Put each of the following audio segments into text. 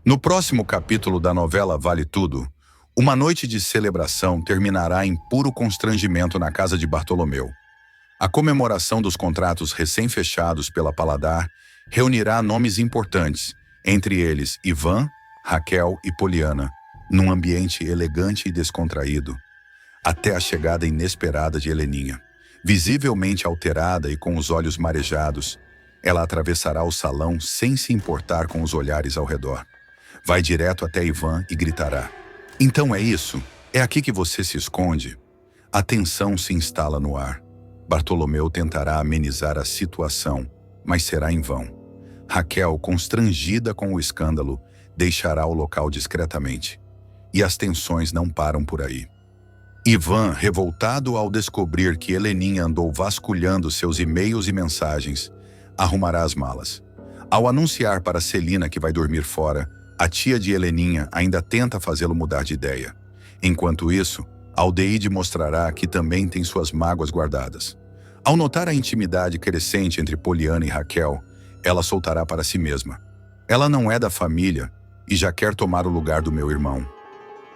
No próximo capítulo da novela Vale Tudo, uma noite de celebração terminará em puro constrangimento na casa de Bartolomeu. A comemoração dos contratos recém-fechados pela Paladar reunirá nomes importantes, entre eles Ivan, Raquel e Poliana, num ambiente elegante e descontraído, até a chegada inesperada de Heleninha. Visivelmente alterada e com os olhos marejados, ela atravessará o salão sem se importar com os olhares ao redor. Vai direto até Ivan e gritará: "Então é isso? É aqui que você se esconde?" A tensão se instala no ar. Bartolomeu tentará amenizar a situação, mas será em vão. Raquel, constrangida com o escândalo, deixará o local discretamente. E as tensões não param por aí. Ivan, revoltado ao descobrir que Heleninha andou vasculhando seus e-mails e mensagens, arrumará as malas. Ao anunciar para Celina que vai dormir fora, a tia de Heleninha ainda tenta fazê-lo mudar de ideia. Enquanto isso, Aldeide mostrará que também tem suas mágoas guardadas. Ao notar a intimidade crescente entre Poliana e Raquel, ela soltará para si mesma: "Ela não é da família e já quer tomar o lugar do meu irmão."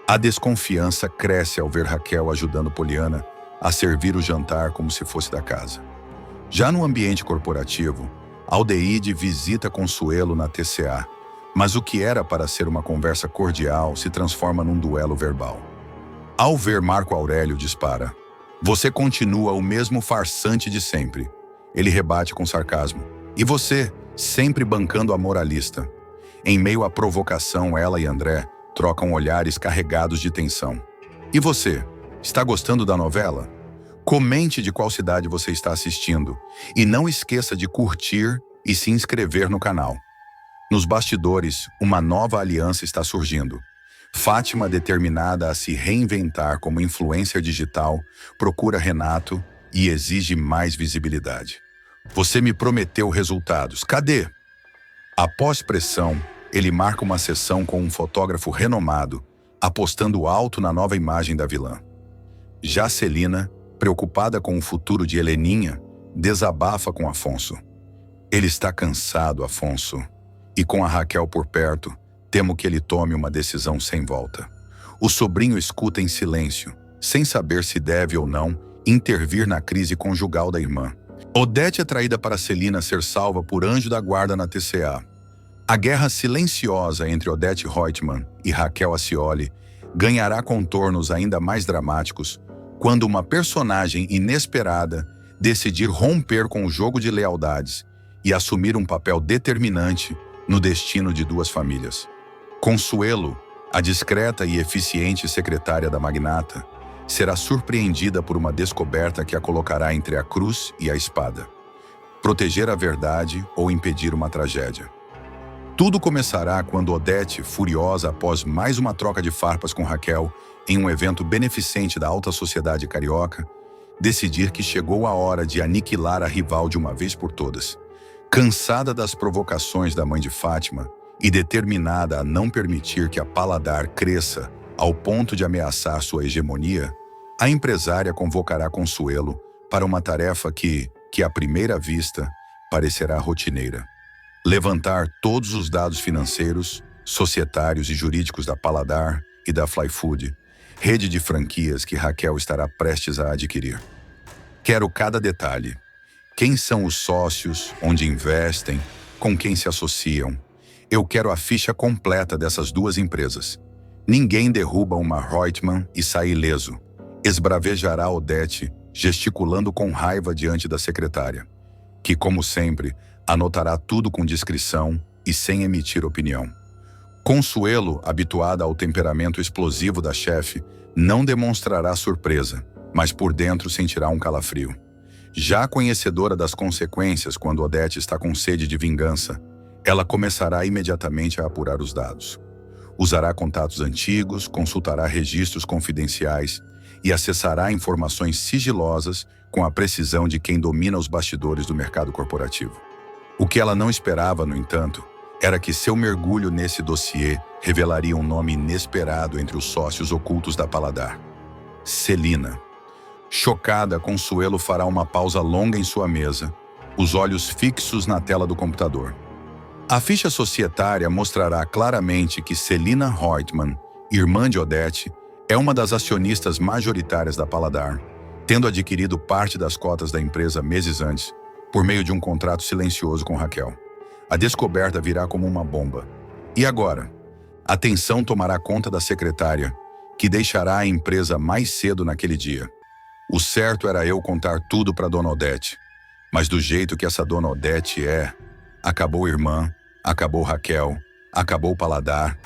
A desconfiança cresce ao ver Raquel ajudando Poliana a servir o jantar como se fosse da casa. Já no ambiente corporativo, Aldeide visita Consuelo na TCA, mas o que era para ser uma conversa cordial se transforma num duelo verbal. Ao ver Marco Aurélio, dispara: "Você continua o mesmo farsante de sempre." Ele rebate com sarcasmo: "E você, sempre bancando a moralista." Em meio à provocação, ela e André trocam olhares carregados de tensão. "E você, está gostando da novela? Comente de qual cidade você está assistindo e não esqueça de curtir e se inscrever no canal." Nos bastidores, uma nova aliança está surgindo. Fátima, determinada a se reinventar como influencer digital, procura Renato e exige mais visibilidade. "Você me prometeu resultados. Cadê?" Após pressão, ele marca uma sessão com um fotógrafo renomado, apostando alto na nova imagem da vilã. Já Celina, preocupada com o futuro de Heleninha, desabafa com Afonso. "Ele está cansado, Afonso. E com a Raquel por perto, temo que ele tome uma decisão sem volta." O sobrinho escuta em silêncio, sem saber se deve ou não intervir na crise conjugal da irmã. Odete é traída para Celina ser salva por anjo da guarda na TCA. A guerra silenciosa entre Odete Reutemann e Raquel Acioli ganhará contornos ainda mais dramáticos quando uma personagem inesperada decidir romper com o jogo de lealdades e assumir um papel determinante no destino de duas famílias. Consuelo, a discreta e eficiente secretária da magnata, será surpreendida por uma descoberta que a colocará entre a cruz e a espada: proteger a verdade ou impedir uma tragédia. Tudo começará quando Odete, furiosa após mais uma troca de farpas com Raquel em um evento beneficente da alta sociedade carioca, decidir que chegou a hora de aniquilar a rival de uma vez por todas. Cansada das provocações da mãe de Fátima e determinada a não permitir que a Paladar cresça ao ponto de ameaçar sua hegemonia, a empresária convocará Consuelo para uma tarefa que à primeira vista, parecerá rotineira: levantar todos os dados financeiros, societários e jurídicos da Paladar e da Flyfood, rede de franquias que Raquel estará prestes a adquirir. Quero cada detalhe: quem são os sócios, onde investem, com quem se associam. Eu quero a ficha completa dessas duas empresas. Ninguém derruba uma Reutemann e sai ileso, esbravejará Odete, gesticulando com raiva diante da secretária, que, como sempre, anotará tudo com discrição e sem emitir opinião. Consuelo, habituada ao temperamento explosivo da chefe, não demonstrará surpresa, mas por dentro sentirá um calafrio. Já conhecedora das consequências quando Odete está com sede de vingança, ela começará imediatamente a apurar os dados. Usará contatos antigos, consultará registros confidenciais e acessará informações sigilosas com a precisão de quem domina os bastidores do mercado corporativo. O que ela não esperava, no entanto, era que seu mergulho nesse dossiê revelaria um nome inesperado entre os sócios ocultos da Paladar: Celina. Chocada, Consuelo fará uma pausa longa em sua mesa, os olhos fixos na tela do computador. A ficha societária mostrará claramente que Celina Reutemann, irmã de Odete, é uma das acionistas majoritárias da Paladar, tendo adquirido parte das cotas da empresa meses antes, por meio de um contrato silencioso com Raquel. A descoberta virá como uma bomba. E agora? A tensão tomará conta da secretária, que deixará a empresa mais cedo naquele dia. O certo era eu contar tudo para Dona Odete, mas do jeito que essa Dona Odete é, acabou irmã, acabou Raquel, acabou Paladar,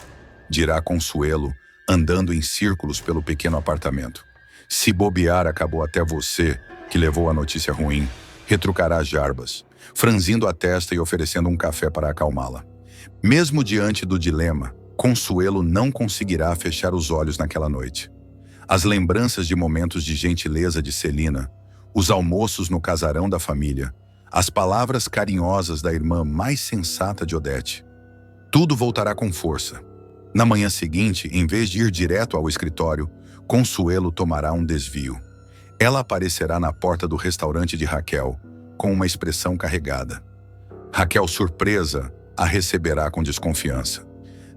dirá Consuelo, andando em círculos pelo pequeno apartamento. Se bobear, acabou até você, que levou a notícia ruim, retrucará Jarbas, franzindo a testa e oferecendo um café para acalmá-la. Mesmo diante do dilema, Consuelo não conseguirá fechar os olhos naquela noite. As lembranças de momentos de gentileza de Celina, os almoços no casarão da família, as palavras carinhosas da irmã mais sensata de Odete. Tudo voltará com força. Na manhã seguinte, em vez de ir direto ao escritório, Consuelo tomará um desvio. Ela aparecerá na porta do restaurante de Raquel, com uma expressão carregada. Raquel, surpresa, a receberá com desconfiança.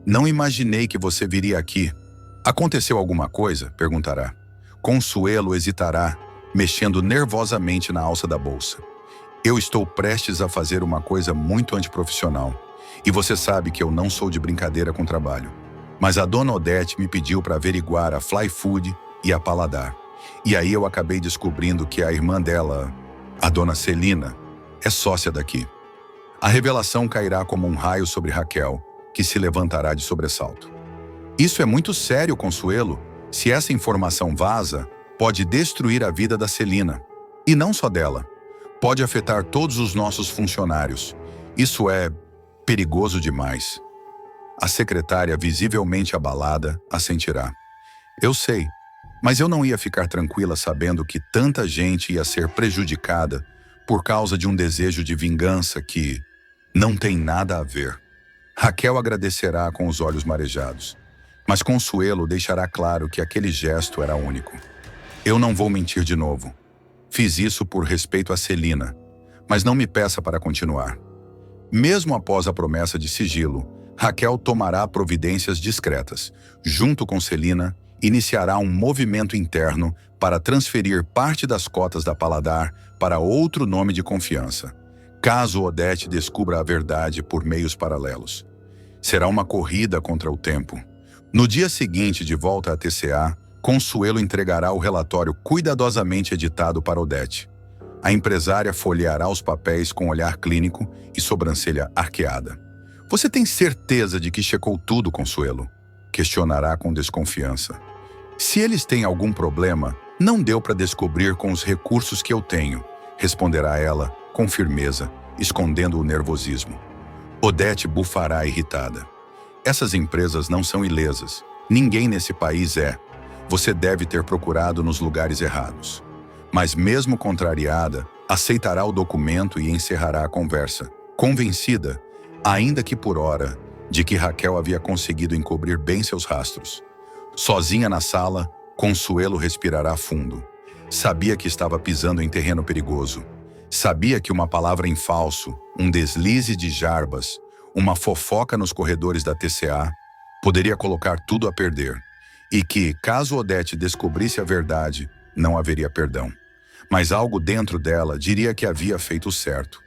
Não imaginei que você viria aqui. Aconteceu alguma coisa? Perguntará. Consuelo hesitará, mexendo nervosamente na alça da bolsa. Eu estou prestes a fazer uma coisa muito antiprofissional, e você sabe que eu não sou de brincadeira com trabalho. Mas a Dona Odete me pediu para averiguar a Fly Food e a Paladar. E aí eu acabei descobrindo que a irmã dela, a Dona Celina, é sócia daqui. A revelação cairá como um raio sobre Raquel, que se levantará de sobressalto. Isso é muito sério, Consuelo. Se essa informação vaza, pode destruir a vida da Celina. E não só dela. Pode afetar todos os nossos funcionários. Isso é perigoso demais. A secretária, visivelmente abalada, assentirá. Eu sei, mas eu não ia ficar tranquila sabendo que tanta gente ia ser prejudicada por causa de um desejo de vingança que não tem nada a ver. Raquel agradecerá com os olhos marejados, mas Consuelo deixará claro que aquele gesto era único. Eu não vou mentir de novo. Fiz isso por respeito a Celina, mas não me peça para continuar. Mesmo após a promessa de sigilo, Raquel tomará providências discretas. Junto com Celina, iniciará um movimento interno para transferir parte das cotas da Paladar para outro nome de confiança, caso Odete descubra a verdade por meios paralelos. Será uma corrida contra o tempo. No dia seguinte, de volta à TCA, Consuelo entregará o relatório cuidadosamente editado para Odete. A empresária folheará os papéis com olhar clínico e sobrancelha arqueada. Você tem certeza de que checou tudo, Consuelo? Questionará com desconfiança. Se eles têm algum problema, não deu para descobrir com os recursos que eu tenho, responderá ela com firmeza, escondendo o nervosismo. Odete bufará irritada. Essas empresas não são ilesas. Ninguém nesse país é. Você deve ter procurado nos lugares errados. Mas mesmo contrariada, aceitará o documento e encerrará a conversa, convencida, ainda que por hora, de que Raquel havia conseguido encobrir bem seus rastros. Sozinha na sala, Consuelo respirará fundo. Sabia que estava pisando em terreno perigoso. Sabia que uma palavra em falso, um deslize de Jarbas, uma fofoca nos corredores da TCA, poderia colocar tudo a perder. E que, caso Odete descobrisse a verdade, não haveria perdão. Mas algo dentro dela diria que havia feito o certo.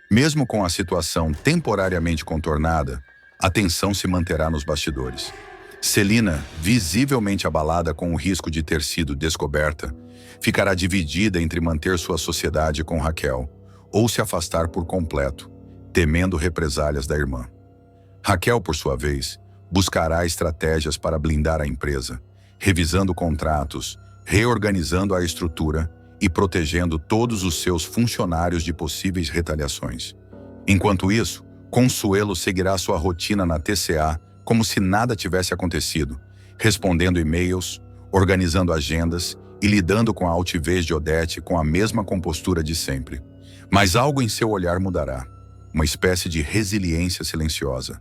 Mesmo com a situação temporariamente contornada, a tensão se manterá nos bastidores. Celina, visivelmente abalada com o risco de ter sido descoberta, ficará dividida entre manter sua sociedade com Raquel ou se afastar por completo, temendo represálias da irmã. Raquel, por sua vez, buscará estratégias para blindar a empresa, revisando contratos, reorganizando a estrutura e protegendo todos os seus funcionários de possíveis retaliações. Enquanto isso, Consuelo seguirá sua rotina na TCA como se nada tivesse acontecido, respondendo e-mails, organizando agendas e lidando com a altivez de Odete com a mesma compostura de sempre. Mas algo em seu olhar mudará, uma espécie de resiliência silenciosa.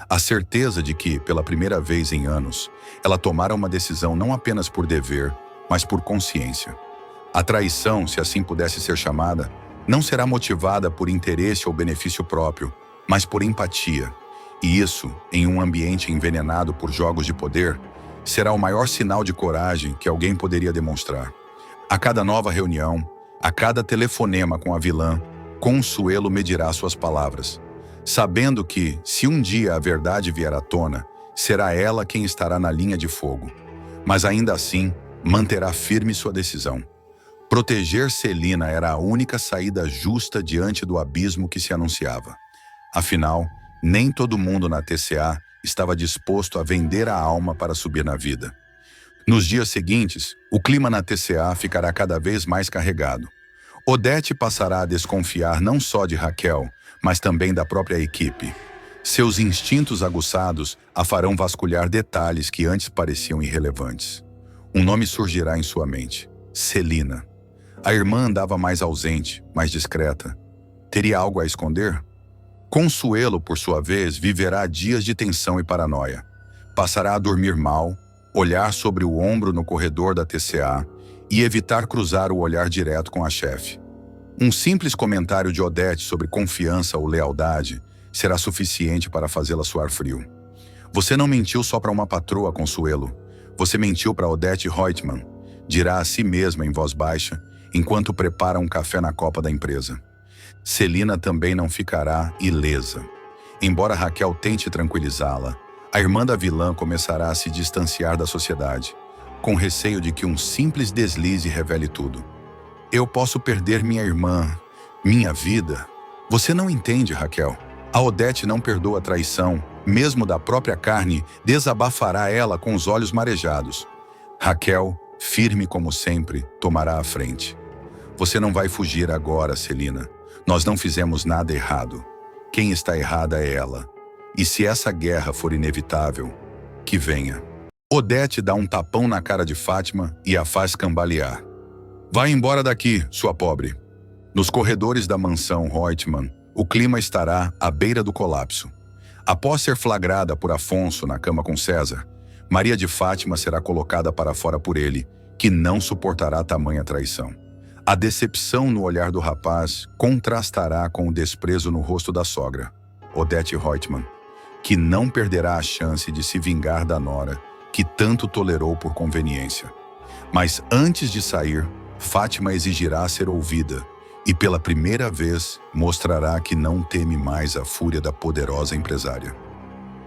A certeza de que, pela primeira vez em anos, ela tomara uma decisão não apenas por dever, mas por consciência. A traição, se assim pudesse ser chamada, não será motivada por interesse ou benefício próprio, mas por empatia. E isso, em um ambiente envenenado por jogos de poder, será o maior sinal de coragem que alguém poderia demonstrar. A cada nova reunião, a cada telefonema com a vilã, Consuelo medirá suas palavras, sabendo que, se um dia a verdade vier à tona, será ela quem estará na linha de fogo. Mas ainda assim, manterá firme sua decisão. Proteger Celina era a única saída justa diante do abismo que se anunciava. Afinal, nem todo mundo na TCA estava disposto a vender a alma para subir na vida. Nos dias seguintes, o clima na TCA ficará cada vez mais carregado. Odete passará a desconfiar não só de Raquel, mas também da própria equipe. Seus instintos aguçados a farão vasculhar detalhes que antes pareciam irrelevantes. Um nome surgirá em sua mente: Celina. A irmã andava mais ausente, mais discreta. Teria algo a esconder? Consuelo, por sua vez, viverá dias de tensão e paranoia. Passará a dormir mal, olhar sobre o ombro no corredor da TCA e evitar cruzar o olhar direto com a chefe. Um simples comentário de Odete sobre confiança ou lealdade será suficiente para fazê-la suar frio. Você não mentiu só para uma patroa, Consuelo. Você mentiu para Odete Reutemann, dirá a si mesma em voz baixa, enquanto prepara um café na copa da empresa. Celina também não ficará ilesa. Embora Raquel tente tranquilizá-la, a irmã da vilã começará a se distanciar da sociedade, com receio de que um simples deslize revele tudo. Eu posso perder minha irmã, minha vida. Você não entende, Raquel. A Odete não perdoa a traição, mesmo da própria carne, desabafará ela com os olhos marejados. Raquel, firme como sempre, tomará a frente. Você não vai fugir agora, Celina. Nós não fizemos nada errado. Quem está errada é ela. E se essa guerra for inevitável, que venha. Odete dá um tapão na cara de Fátima e a faz cambalear. Vai embora daqui, sua pobre. Nos corredores da mansão Reutemann, o clima estará à beira do colapso. Após ser flagrada por Afonso na cama com César, Maria de Fátima será colocada para fora por ele, que não suportará tamanha traição. A decepção no olhar do rapaz contrastará com o desprezo no rosto da sogra, Odete Reutemann, que não perderá a chance de se vingar da nora que tanto tolerou por conveniência. Mas antes de sair, Fátima exigirá ser ouvida e pela primeira vez mostrará que não teme mais a fúria da poderosa empresária.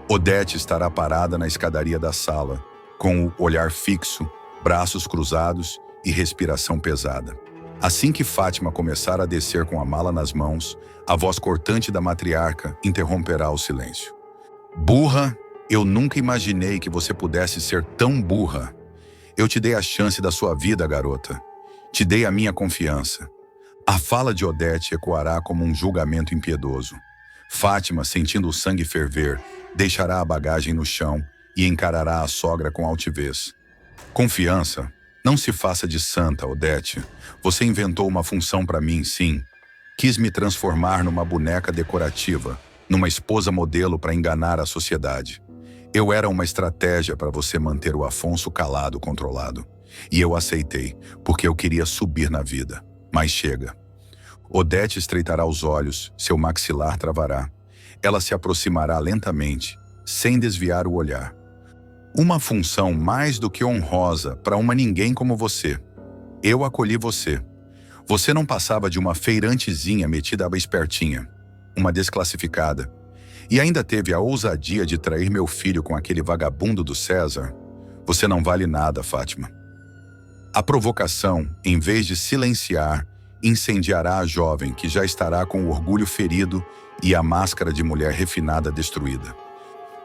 Odete estará parada na escadaria da sala, com o olhar fixo, braços cruzados e respiração pesada. Assim que Fátima começar a descer com a mala nas mãos, a voz cortante da matriarca interromperá o silêncio. Burra, eu nunca imaginei que você pudesse ser tão burra. Eu te dei a chance da sua vida, garota. Te dei a minha confiança. A fala de Odete ecoará como um julgamento impiedoso. Fátima, sentindo o sangue ferver, deixará a bagagem no chão e encarará a sogra com altivez. Confiança? Não se faça de santa, Odete. Você inventou uma função para mim, sim. Quis me transformar numa boneca decorativa, numa esposa modelo para enganar a sociedade. Eu era uma estratégia para você manter o Afonso calado, controlado. E eu aceitei, porque eu queria subir na vida. Mas chega. Odete estreitará os olhos, seu maxilar travará. Ela se aproximará lentamente, sem desviar o olhar. Uma função mais do que honrosa para uma ninguém como você. Eu acolhi você. Você não passava de uma feirantezinha metida a espertinha, uma desclassificada. E ainda teve a ousadia de trair meu filho com aquele vagabundo do César. Você não vale nada, Fátima. A provocação, em vez de silenciar, incendiará a jovem que já estará com o orgulho ferido e a máscara de mulher refinada destruída.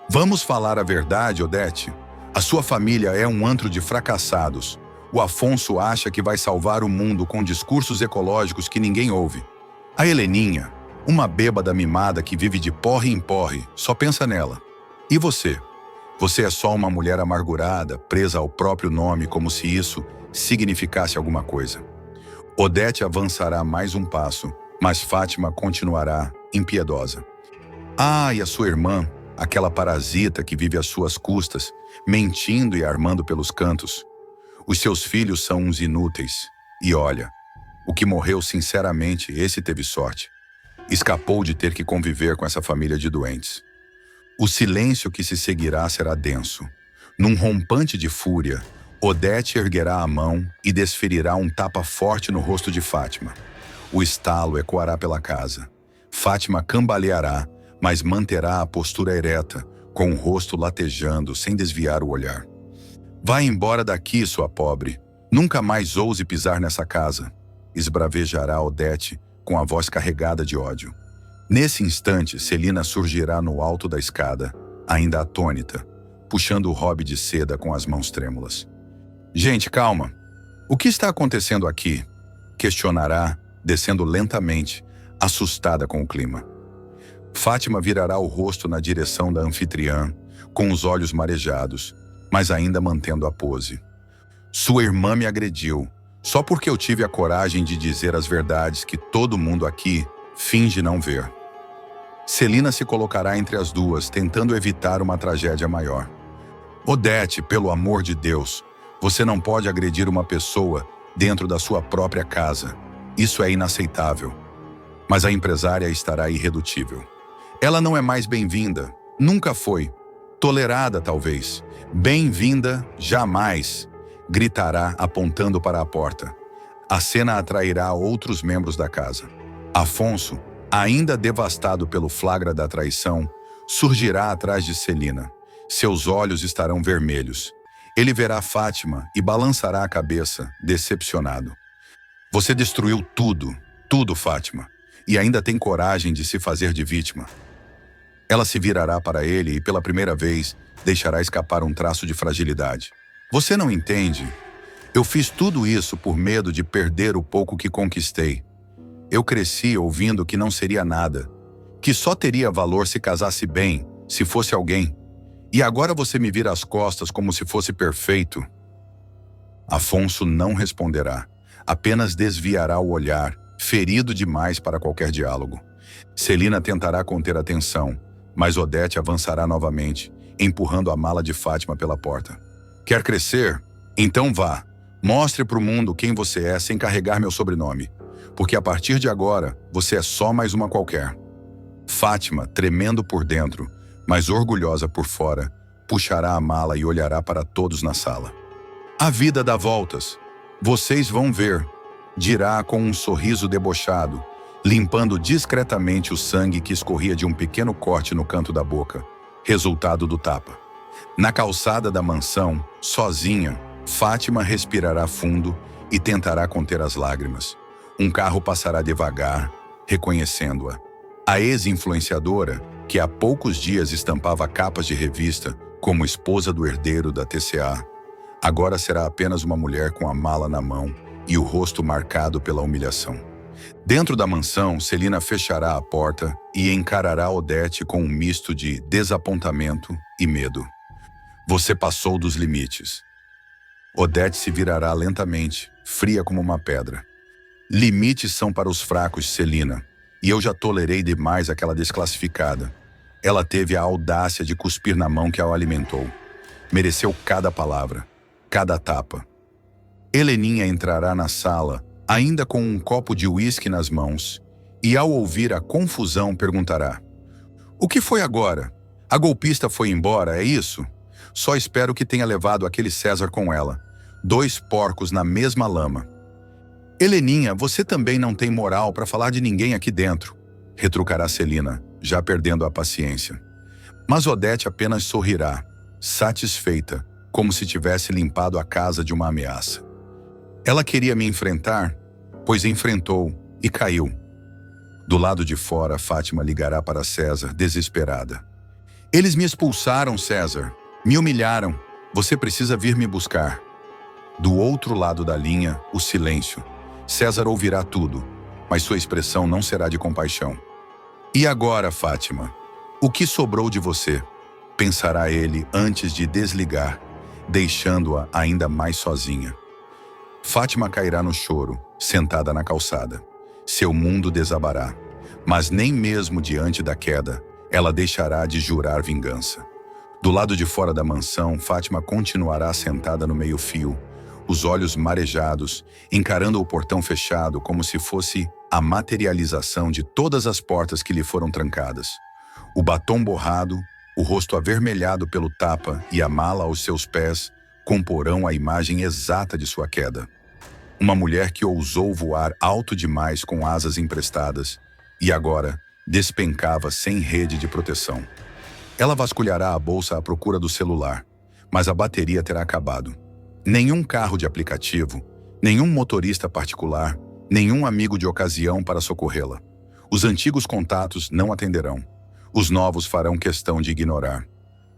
Vamos falar a verdade, Odete. A sua família é um antro de fracassados. O Afonso acha que vai salvar o mundo com discursos ecológicos que ninguém ouve. A Heleninha, uma bêbada mimada que vive de porre em porre, só pensa nela. E você? Você é só uma mulher amargurada, presa ao próprio nome como se isso significasse alguma coisa. Odete avançará mais um passo, mas Fátima continuará impiedosa. Ah, e a sua irmã, aquela parasita que vive às suas custas, mentindo e armando pelos cantos. Os seus filhos são uns inúteis. E olha, o que morreu sinceramente, esse teve sorte. Escapou de ter que conviver com essa família de doentes. O silêncio que se seguirá será denso. Num rompante de fúria, Odete erguerá a mão e desferirá um tapa forte no rosto de Fátima. O estalo ecoará pela casa. Fátima cambaleará, mas manterá a postura ereta, com o rosto latejando, sem desviar o olhar. Vá embora daqui, sua pobre. Nunca mais ouse pisar nessa casa, esbravejará Odete com a voz carregada de ódio. Nesse instante, Celina surgirá no alto da escada, ainda atônita, puxando o robe de seda com as mãos trêmulas. Gente, calma. O que está acontecendo aqui? Questionará, descendo lentamente, assustada com o clima. Fátima virará o rosto na direção da anfitriã, com os olhos marejados, mas ainda mantendo a pose. Sua irmã me agrediu, só porque eu tive a coragem de dizer as verdades que todo mundo aqui finge não ver. Celina se colocará entre as duas, tentando evitar uma tragédia maior. Odete, pelo amor de Deus, você não pode agredir uma pessoa dentro da sua própria casa. Isso é inaceitável. Mas a empresária estará irredutível. Ela não é mais bem-vinda, nunca foi. Tolerada, talvez. Bem-vinda, jamais, gritará apontando para a porta. A cena atrairá outros membros da casa. Afonso, ainda devastado pelo flagra da traição, surgirá atrás de Celina. Seus olhos estarão vermelhos. Ele verá Fátima e balançará a cabeça, decepcionado. Você destruiu tudo, tudo, Fátima, e ainda tem coragem de se fazer de vítima. Ela se virará para ele e, pela primeira vez, deixará escapar um traço de fragilidade. Você não entende? Eu fiz tudo isso por medo de perder o pouco que conquistei. Eu cresci ouvindo que não seria nada, que só teria valor se casasse bem, se fosse alguém. E agora você me vira as costas como se fosse perfeito. Afonso não responderá, apenas desviará o olhar, ferido demais para qualquer diálogo. Celina tentará conter a tensão, mas Odete avançará novamente, empurrando a mala de Fátima pela porta. Quer crescer? Então vá. Mostre para o mundo quem você é sem carregar meu sobrenome, porque a partir de agora você é só mais uma qualquer. Fátima, tremendo por dentro, mas orgulhosa por fora, puxará a mala e olhará para todos na sala. A vida dá voltas. Vocês vão ver, dirá com um sorriso debochado, limpando discretamente o sangue que escorria de um pequeno corte no canto da boca, resultado do tapa. Na calçada da mansão, sozinha, Fátima respirará fundo e tentará conter as lágrimas. Um carro passará devagar, reconhecendo-a. A ex-influenciadora, que há poucos dias estampava capas de revista como esposa do herdeiro da TCA, agora será apenas uma mulher com a mala na mão e o rosto marcado pela humilhação. Dentro da mansão, Celina fechará a porta e encarará Odete com um misto de desapontamento e medo. Você passou dos limites. Odete se virará lentamente, fria como uma pedra. Limites são para os fracos, Celina, e eu já tolerei demais aquela desclassificada. Ela teve a audácia de cuspir na mão que a alimentou. Mereceu cada palavra, cada tapa. Heleninha entrará na sala, ainda com um copo de uísque nas mãos, e ao ouvir a confusão perguntará: O que foi agora? A golpista foi embora, é isso? Só espero que tenha levado aquele César com ela. 2 porcos na mesma lama. Heleninha, você também não tem moral para falar de ninguém aqui dentro, retrucará Celina, já perdendo a paciência. Mas Odete apenas sorrirá, satisfeita, como se tivesse limpado a casa de uma ameaça. Ela queria me enfrentar, pois enfrentou e caiu. Do lado de fora, Fátima ligará para César, desesperada. Eles me expulsaram, César. Me humilharam. Você precisa vir me buscar. Do outro lado da linha, o silêncio. César ouvirá tudo, mas sua expressão não será de compaixão. E agora, Fátima? O que sobrou de você? Pensará ele antes de desligar, deixando-a ainda mais sozinha. Fátima cairá no choro, sentada na calçada. Seu mundo desabará, mas nem mesmo diante da queda, ela deixará de jurar vingança. Do lado de fora da mansão, Fátima continuará sentada no meio-fio, os olhos marejados, encarando o portão fechado como se fosse a materialização de todas as portas que lhe foram trancadas. O batom borrado, o rosto avermelhado pelo tapa e a mala aos seus pés comporão a imagem exata de sua queda. Uma mulher que ousou voar alto demais com asas emprestadas e agora despencava sem rede de proteção. Ela vasculhará a bolsa à procura do celular, mas a bateria terá acabado. Nenhum carro de aplicativo, nenhum motorista particular, nenhum amigo de ocasião para socorrê-la. Os antigos contatos não atenderão. Os novos farão questão de ignorar.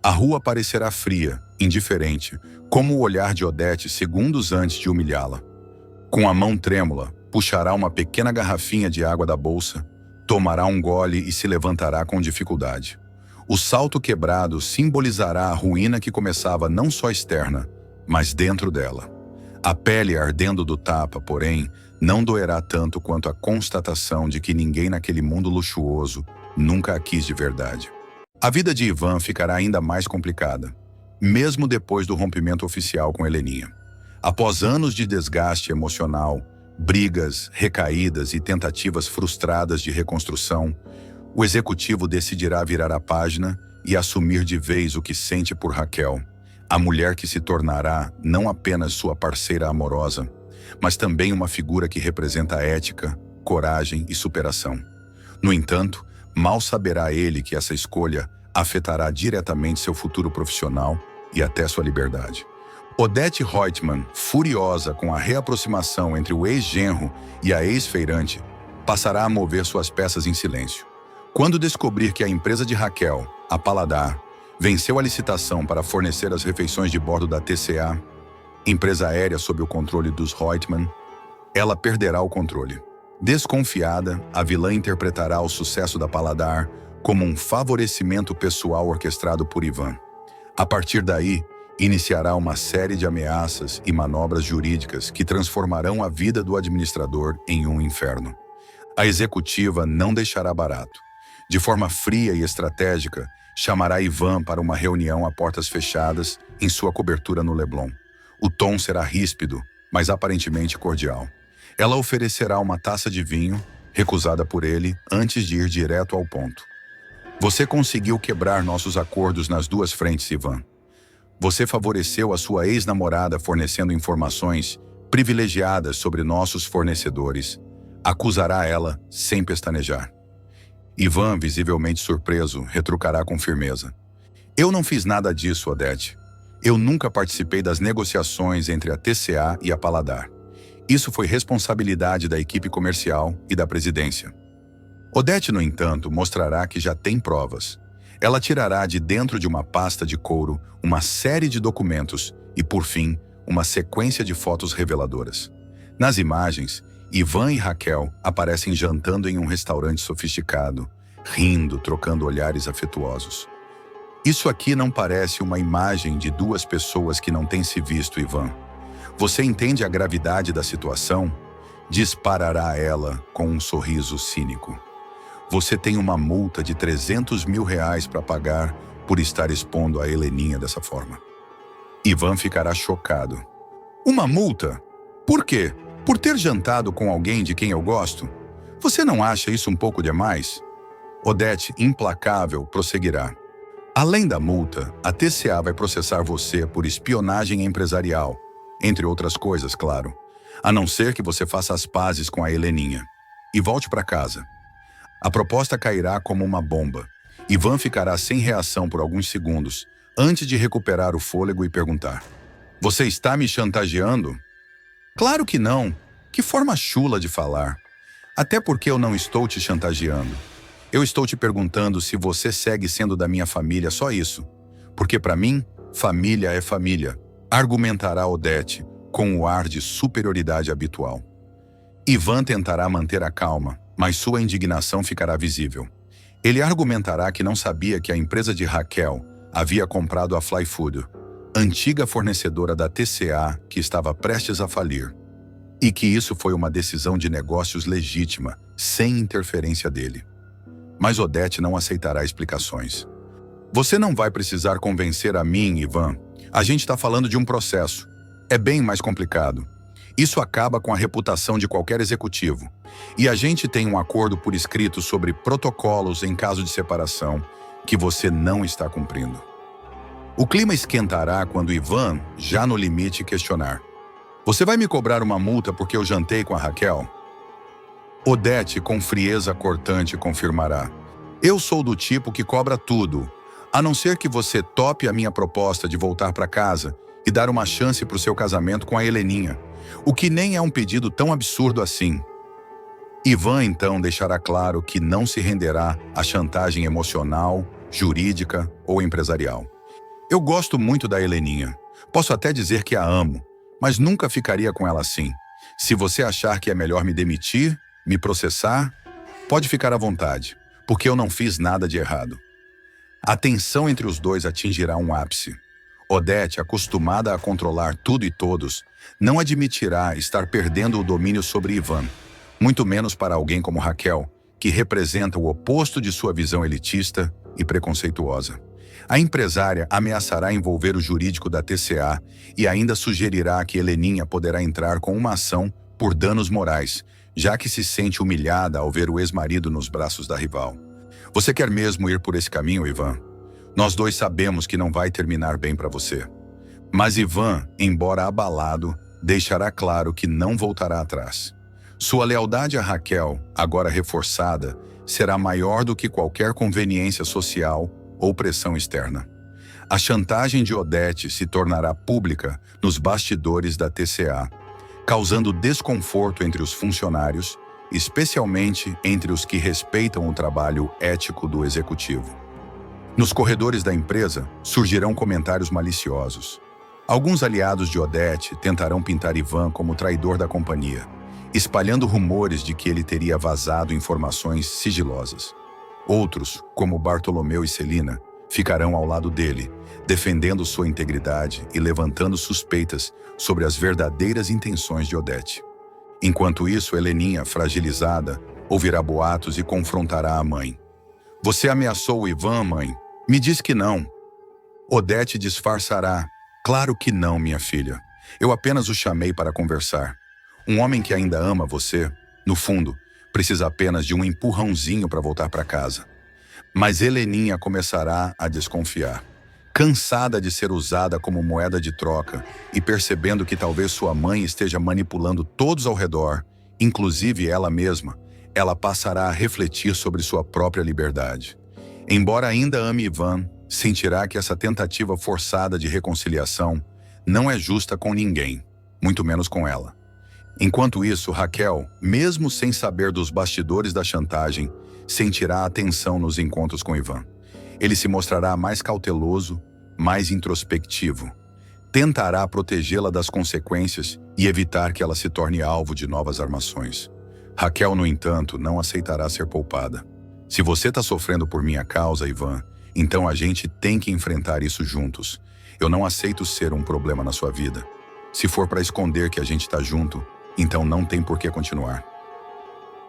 A rua parecerá fria, indiferente, como o olhar de Odete segundos antes de humilhá-la. Com a mão trêmula, puxará uma pequena garrafinha de água da bolsa, tomará um gole e se levantará com dificuldade. O salto quebrado simbolizará a ruína que começava não só externa, mas dentro dela. A pele ardendo do tapa, porém, não doerá tanto quanto a constatação de que ninguém naquele mundo luxuoso nunca a quis de verdade. A vida de Ivan ficará ainda mais complicada, mesmo depois do rompimento oficial com Heleninha. Após anos de desgaste emocional, brigas, recaídas e tentativas frustradas de reconstrução, o executivo decidirá virar a página e assumir de vez o que sente por Raquel, a mulher que se tornará não apenas sua parceira amorosa, mas também uma figura que representa ética, coragem e superação. No entanto, mal saberá ele que essa escolha afetará diretamente seu futuro profissional e até sua liberdade. Odete Reutemann, furiosa com a reaproximação entre o ex-genro e a ex-feirante, passará a mover suas peças em silêncio. Quando descobrir que a empresa de Raquel, a Paladar, venceu a licitação para fornecer as refeições de bordo da TCA, empresa aérea sob o controle dos Reutemann, ela perderá o controle. Desconfiada, a vilã interpretará o sucesso da Paladar como um favorecimento pessoal orquestrado por Ivan. A partir daí, iniciará uma série de ameaças e manobras jurídicas que transformarão a vida do administrador em um inferno. A executiva não deixará barato. De forma fria e estratégica, chamará Ivan para uma reunião a portas fechadas em sua cobertura no Leblon. O tom será ríspido, mas aparentemente cordial. Ela oferecerá uma taça de vinho, recusada por ele, antes de ir direto ao ponto. Você conseguiu quebrar nossos acordos nas duas frentes, Ivan. Você favoreceu a sua ex-namorada fornecendo informações privilegiadas sobre nossos fornecedores. Acusará ela sem pestanejar. Ivan, visivelmente surpreso, retrucará com firmeza. Eu não fiz nada disso, Odete. Eu nunca participei das negociações entre a TCA e a Paladar. Isso foi responsabilidade da equipe comercial e da presidência. Odete, no entanto, mostrará que já tem provas. Ela tirará de dentro de uma pasta de couro uma série de documentos e, por fim, uma sequência de fotos reveladoras. Nas imagens, Ivan e Raquel aparecem jantando em um restaurante sofisticado, rindo, trocando olhares afetuosos. Isso aqui não parece uma imagem de duas pessoas que não têm se visto, Ivan. Você entende a gravidade da situação? Disparará ela com um sorriso cínico. Você tem uma multa de R$300 mil para pagar por estar expondo a Heleninha dessa forma. Ivan ficará chocado. Uma multa? Por quê? Por ter jantado com alguém de quem eu gosto? Você não acha isso um pouco demais? Odete, implacável, prosseguirá. Além da multa, a TCA vai processar você por espionagem empresarial, entre outras coisas, claro, a não ser que você faça as pazes com a Heleninha e volte para casa. A proposta cairá como uma bomba. Ivan ficará sem reação por alguns segundos, antes de recuperar o fôlego e perguntar: Você está me chantageando? Claro que não. Que forma chula de falar. Até porque eu não estou te chantageando. Eu estou te perguntando se você segue sendo da minha família, só isso. Porque para mim, família é família, argumentará Odete com o ar de superioridade habitual. Ivan tentará manter a calma, mas sua indignação ficará visível. Ele argumentará que não sabia que a empresa de Raquel havia comprado a Fly Food, antiga fornecedora da TCA que estava prestes a falir, e que isso foi uma decisão de negócios legítima, sem interferência dele. Mas Odete não aceitará explicações. Você não vai precisar convencer a mim, Ivan. A gente está falando de um processo. É bem mais complicado. Isso acaba com a reputação de qualquer executivo. E a gente tem um acordo por escrito sobre protocolos em caso de separação que você não está cumprindo. O clima esquentará quando Ivan, já no limite, questionar: você vai me cobrar uma multa porque eu jantei com a Raquel? Odete, com frieza cortante, confirmará: eu sou do tipo que cobra tudo, a não ser que você tope a minha proposta de voltar para casa e dar uma chance para o seu casamento com a Heleninha, o que nem é um pedido tão absurdo assim. Ivan então deixará claro que não se renderá à chantagem emocional, jurídica ou empresarial. Eu gosto muito da Heleninha. Posso até dizer que a amo, mas nunca ficaria com ela assim. Se você achar que é melhor me demitir, me processar, pode ficar à vontade, porque eu não fiz nada de errado. A tensão entre os dois atingirá um ápice. Odete, acostumada a controlar tudo e todos, não admitirá estar perdendo o domínio sobre Ivan, muito menos para alguém como Raquel, que representa o oposto de sua visão elitista e preconceituosa. A empresária ameaçará envolver o jurídico da TCA e ainda sugerirá que Heleninha poderá entrar com uma ação por danos morais, já que se sente humilhada ao ver o ex-marido nos braços da rival. Você quer mesmo ir por esse caminho, Ivan? Nós dois sabemos que não vai terminar bem para você. Mas Ivan, embora abalado, deixará claro que não voltará atrás. Sua lealdade a Raquel, agora reforçada, será maior do que qualquer conveniência social ou pressão externa. A chantagem de Odete se tornará pública nos bastidores da TCA, causando desconforto entre os funcionários, especialmente entre os que respeitam o trabalho ético do executivo. Nos corredores da empresa surgirão comentários maliciosos. Alguns aliados de Odete tentarão pintar Ivan como traidor da companhia, espalhando rumores de que ele teria vazado informações sigilosas. Outros, como Bartolomeu e Celina, ficarão ao lado dele, defendendo sua integridade e levantando suspeitas sobre as verdadeiras intenções de Odete. Enquanto isso, Heleninha, fragilizada, ouvirá boatos e confrontará a mãe. Você ameaçou o Ivan, mãe? Me diz que não. Odete disfarçará. Claro que não, minha filha. Eu apenas o chamei para conversar. Um homem que ainda ama você, no fundo, precisa apenas de um empurrãozinho para voltar para casa. Mas Heleninha começará a desconfiar. Cansada de ser usada como moeda de troca e percebendo que talvez sua mãe esteja manipulando todos ao redor, inclusive ela mesma, ela passará a refletir sobre sua própria liberdade. Embora ainda ame Ivan, sentirá que essa tentativa forçada de reconciliação não é justa com ninguém, muito menos com ela. Enquanto isso, Raquel, mesmo sem saber dos bastidores da chantagem, sentirá a tensão nos encontros com Ivan. Ele se mostrará mais cauteloso, mais introspectivo. Tentará protegê-la das consequências e evitar que ela se torne alvo de novas armações. Raquel, no entanto, não aceitará ser poupada. Se você está sofrendo por minha causa, Ivan, então a gente tem que enfrentar isso juntos. Eu não aceito ser um problema na sua vida. Se for para esconder que a gente está junto, então não tem por que continuar.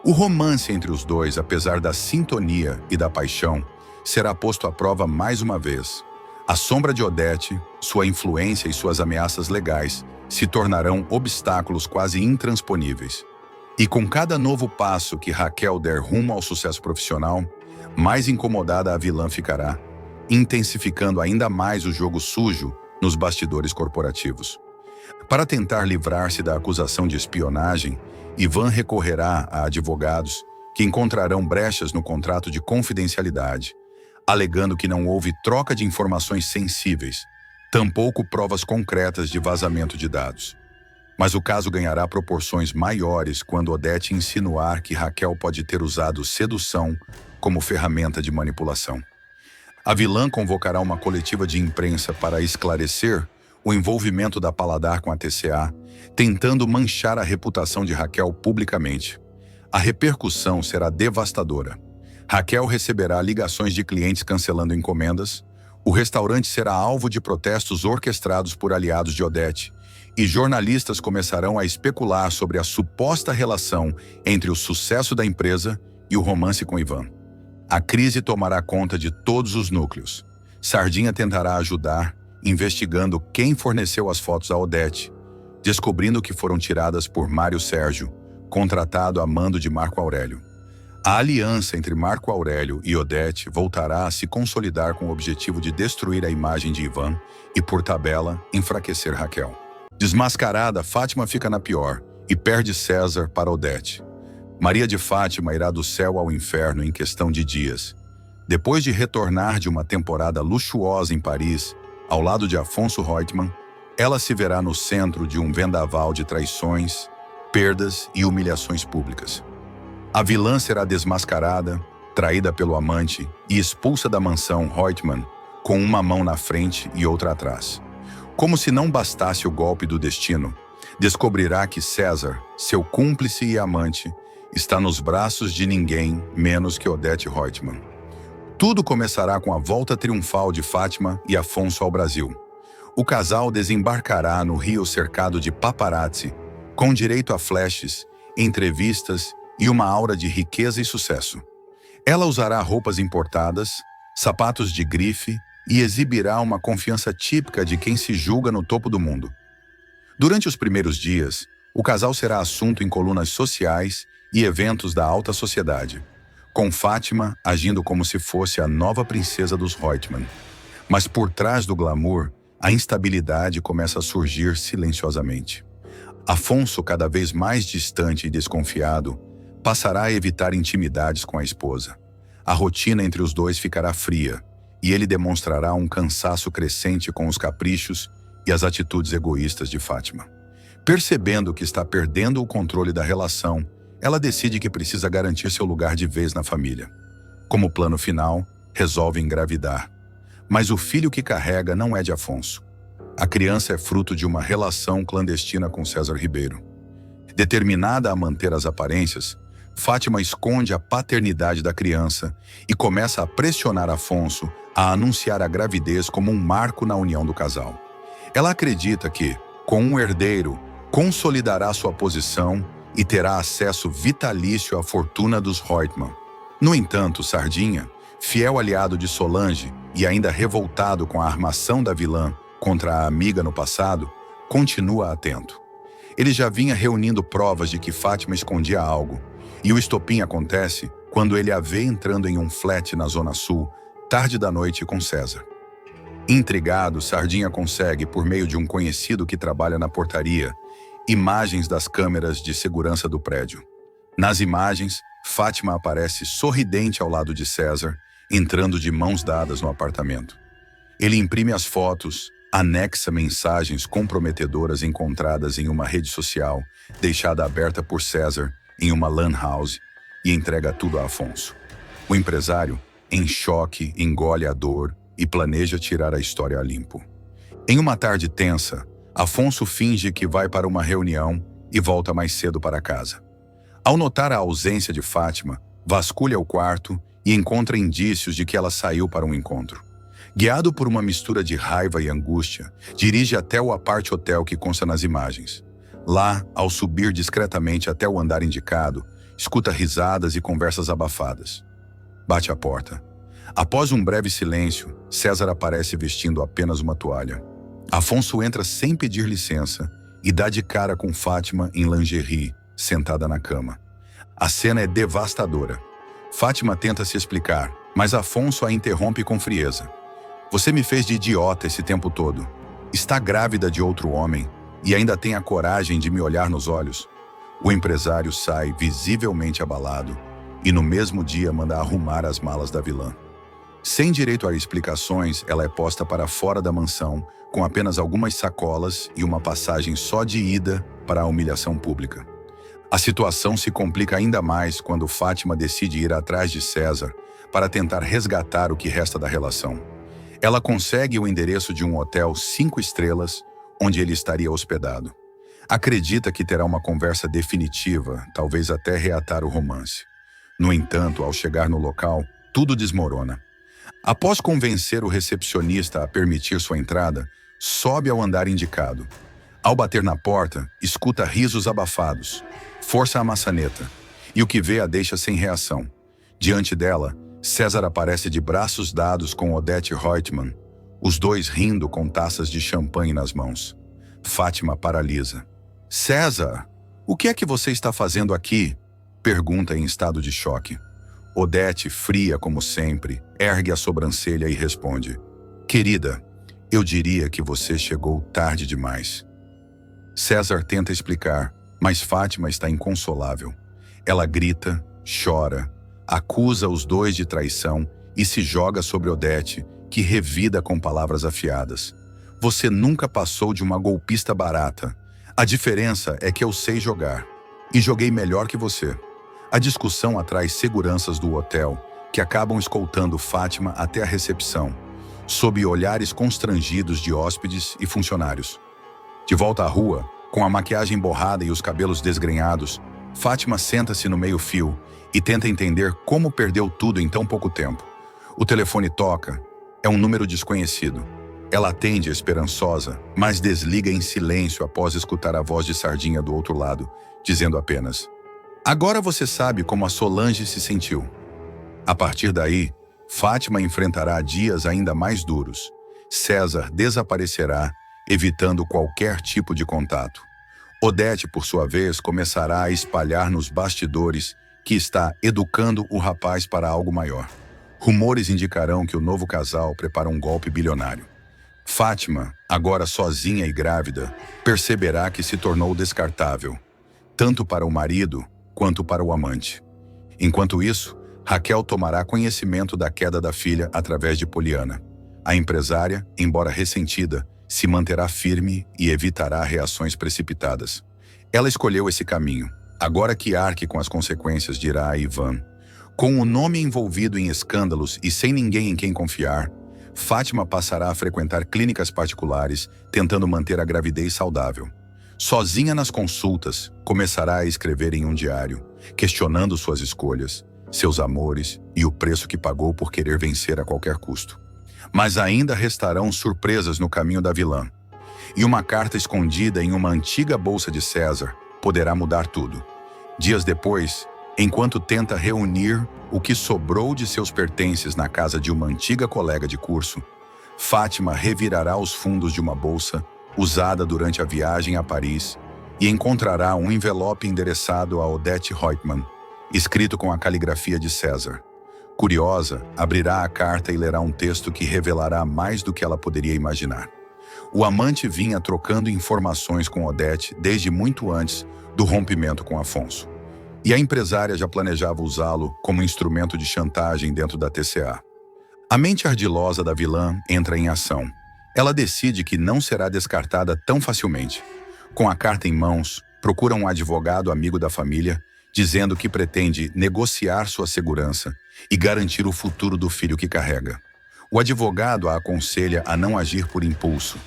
O romance entre os dois, apesar da sintonia e da paixão, será posto à prova mais uma vez. A sombra de Odete, sua influência e suas ameaças legais se tornarão obstáculos quase intransponíveis. E com cada novo passo que Raquel der rumo ao sucesso profissional, mais incomodada a vilã ficará, intensificando ainda mais o jogo sujo nos bastidores corporativos. Para tentar livrar-se da acusação de espionagem, Ivan recorrerá a advogados que encontrarão brechas no contrato de confidencialidade, alegando que não houve troca de informações sensíveis, tampouco provas concretas de vazamento de dados. Mas o caso ganhará proporções maiores quando Odete insinuar que Raquel pode ter usado sedução como ferramenta de manipulação. A vilã convocará uma coletiva de imprensa para esclarecer o envolvimento da Paladar com a TCA, tentando manchar a reputação de Raquel publicamente. A repercussão será devastadora. Raquel receberá ligações de clientes cancelando encomendas, o restaurante será alvo de protestos orquestrados por aliados de Odete, e jornalistas começarão a especular sobre a suposta relação entre o sucesso da empresa e o romance com Ivan. A crise tomará conta de todos os núcleos. Sardinha tentará ajudar, investigando quem forneceu as fotos a Odete, descobrindo que foram tiradas por Mário Sérgio, contratado a mando de Marco Aurélio. A aliança entre Marco Aurélio e Odete voltará a se consolidar com o objetivo de destruir a imagem de Ivan e, por tabela, enfraquecer Raquel. Desmascarada, Fátima fica na pior e perde César para Odete. Maria de Fátima irá do céu ao inferno em questão de dias. Depois de retornar de uma temporada luxuosa em Paris, ao lado de Afonso Reutemann, ela se verá no centro de um vendaval de traições, perdas e humilhações públicas. A vilã será desmascarada, traída pelo amante e expulsa da mansão Reutemann com uma mão na frente e outra atrás. Como se não bastasse o golpe do destino, descobrirá que César, seu cúmplice e amante, está nos braços de ninguém menos que Odete Reutemann. Tudo começará com a volta triunfal de Fátima e Afonso ao Brasil. O casal desembarcará no Rio cercado de paparazzi, com direito a flashes, entrevistas e uma aura de riqueza e sucesso. Ela usará roupas importadas, sapatos de grife e exibirá uma confiança típica de quem se julga no topo do mundo. Durante os primeiros dias, o casal será assunto em colunas sociais e eventos da alta sociedade, com Fátima agindo como se fosse a nova princesa dos Reutemann. Mas por trás do glamour, a instabilidade começa a surgir silenciosamente. Afonso, cada vez mais distante e desconfiado, passará a evitar intimidades com a esposa. A rotina entre os dois ficará fria, e ele demonstrará um cansaço crescente com os caprichos e as atitudes egoístas de Fátima. Percebendo que está perdendo o controle da relação, ela decide que precisa garantir seu lugar de vez na família. Como plano final, resolve engravidar. Mas o filho que carrega não é de Afonso. A criança é fruto de uma relação clandestina com César Ribeiro. Determinada a manter as aparências, Fátima esconde a paternidade da criança e começa a pressionar Afonso a anunciar a gravidez como um marco na união do casal. Ela acredita que, com um herdeiro, consolidará sua posição e terá acesso vitalício à fortuna dos Reutemann. No entanto, Sardinha, fiel aliado de Solange e ainda revoltado com a armação da vilã contra a amiga no passado, continua atento. Ele já vinha reunindo provas de que Fátima escondia algo, e o estopim acontece quando ele a vê entrando em um flat na Zona Sul, tarde da noite com César. Intrigado, Sardinha consegue, por meio de um conhecido que trabalha na portaria, imagens das câmeras de segurança do prédio. Nas imagens, Fátima aparece sorridente ao lado de César, entrando de mãos dadas no apartamento. Ele imprime as fotos, anexa mensagens comprometedoras encontradas em uma rede social, deixada aberta por César em uma lan house, e entrega tudo a Afonso. O empresário, em choque, engole a dor e planeja tirar a história a limpo. Em uma tarde tensa, Afonso finge que vai para uma reunião e volta mais cedo para casa. Ao notar a ausência de Fátima, vasculha o quarto e encontra indícios de que ela saiu para um encontro. Guiado por uma mistura de raiva e angústia, dirige até o apart-hotel que consta nas imagens. Lá, ao subir discretamente até o andar indicado, escuta risadas e conversas abafadas. Bate à porta. Após um breve silêncio, César aparece vestindo apenas uma toalha. Afonso entra sem pedir licença e dá de cara com Fátima em lingerie, sentada na cama. A cena é devastadora. Fátima tenta se explicar, mas Afonso a interrompe com frieza. Você me fez de idiota esse tempo todo. Está grávida de outro homem e ainda tem a coragem de me olhar nos olhos. O empresário sai visivelmente abalado e no mesmo dia manda arrumar as malas da vilã. Sem direito a explicações, ela é posta para fora da mansão, com apenas algumas sacolas e uma passagem só de ida para a humilhação pública. A situação se complica ainda mais quando Fátima decide ir atrás de César para tentar resgatar o que resta da relação. Ela consegue o endereço de um hotel 5 estrelas, onde ele estaria hospedado. Acredita que terá uma conversa definitiva, talvez até reatar o romance. No entanto, ao chegar no local, tudo desmorona. Após convencer o recepcionista a permitir sua entrada, sobe ao andar indicado. Ao bater na porta, escuta risos abafados, força a maçaneta, e o que vê a deixa sem reação. Diante dela, César aparece de braços dados com Odete Reutemann, os dois rindo com taças de champanhe nas mãos. Fátima paralisa. César, o que é que você está fazendo aqui? Pergunta em estado de choque. Odete, fria como sempre, ergue a sobrancelha e responde: Querida, eu diria que você chegou tarde demais. César tenta explicar, mas Fátima está inconsolável. Ela grita, chora, acusa os dois de traição e se joga sobre Odete, que revida com palavras afiadas. Você nunca passou de uma golpista barata. A diferença é que eu sei jogar. E joguei melhor que você. A discussão atrai seguranças do hotel, que acabam escoltando Fátima até a recepção, sob olhares constrangidos de hóspedes e funcionários. De volta à rua, com a maquiagem borrada e os cabelos desgrenhados, Fátima senta-se no meio-fio e tenta entender como perdeu tudo em tão pouco tempo. O telefone toca. É um número desconhecido. Ela atende esperançosa, mas desliga em silêncio após escutar a voz de Sardinha do outro lado, dizendo apenas: Agora você sabe como a Solange se sentiu. A partir daí, Fátima enfrentará dias ainda mais duros. César desaparecerá, evitando qualquer tipo de contato. Odete, por sua vez, começará a espalhar nos bastidores que está educando o rapaz para algo maior. Rumores indicarão que o novo casal prepara um golpe bilionário. Fátima, agora sozinha e grávida, perceberá que se tornou descartável, tanto para o marido quanto para o amante. Enquanto isso, Raquel tomará conhecimento da queda da filha através de Poliana. A empresária, embora ressentida, se manterá firme e evitará reações precipitadas. Ela escolheu esse caminho, agora que arque com as consequências, dirá a Ivan. Com o nome envolvido em escândalos e sem ninguém em quem confiar, Fátima passará a frequentar clínicas particulares, tentando manter a gravidez saudável. Sozinha nas consultas, começará a escrever em um diário, questionando suas escolhas, seus amores e o preço que pagou por querer vencer a qualquer custo. Mas ainda restarão surpresas no caminho da vilã. E uma carta escondida em uma antiga bolsa de César poderá mudar tudo. Dias depois, enquanto tenta reunir o que sobrou de seus pertences na casa de uma antiga colega de curso, Fátima revirará os fundos de uma bolsa usada durante a viagem a Paris e encontrará um envelope endereçado a Odete Reutemann, escrito com a caligrafia de César. Curiosa, abrirá a carta e lerá um texto que revelará mais do que ela poderia imaginar. O amante vinha trocando informações com Odete desde muito antes do rompimento com Afonso. E a empresária já planejava usá-lo como instrumento de chantagem dentro da TCA. A mente ardilosa da vilã entra em ação. Ela decide que não será descartada tão facilmente. Com a carta em mãos, procura um advogado amigo da família, dizendo que pretende negociar sua segurança e garantir o futuro do filho que carrega. O advogado a aconselha a não agir por impulso,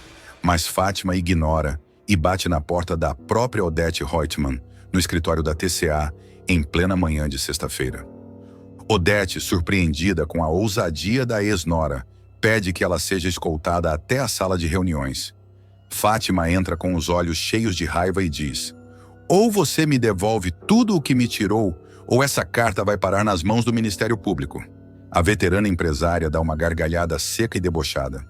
mas Fátima ignora e bate na porta da própria Odete Reutemann, no escritório da TCA, em plena manhã de sexta-feira. Odete, surpreendida com a ousadia da ex-nora, pede que ela seja escoltada até a sala de reuniões. Fátima entra com os olhos cheios de raiva e diz: Ou você me devolve tudo o que me tirou, ou essa carta vai parar nas mãos do Ministério Público. A veterana empresária dá uma gargalhada seca e debochada.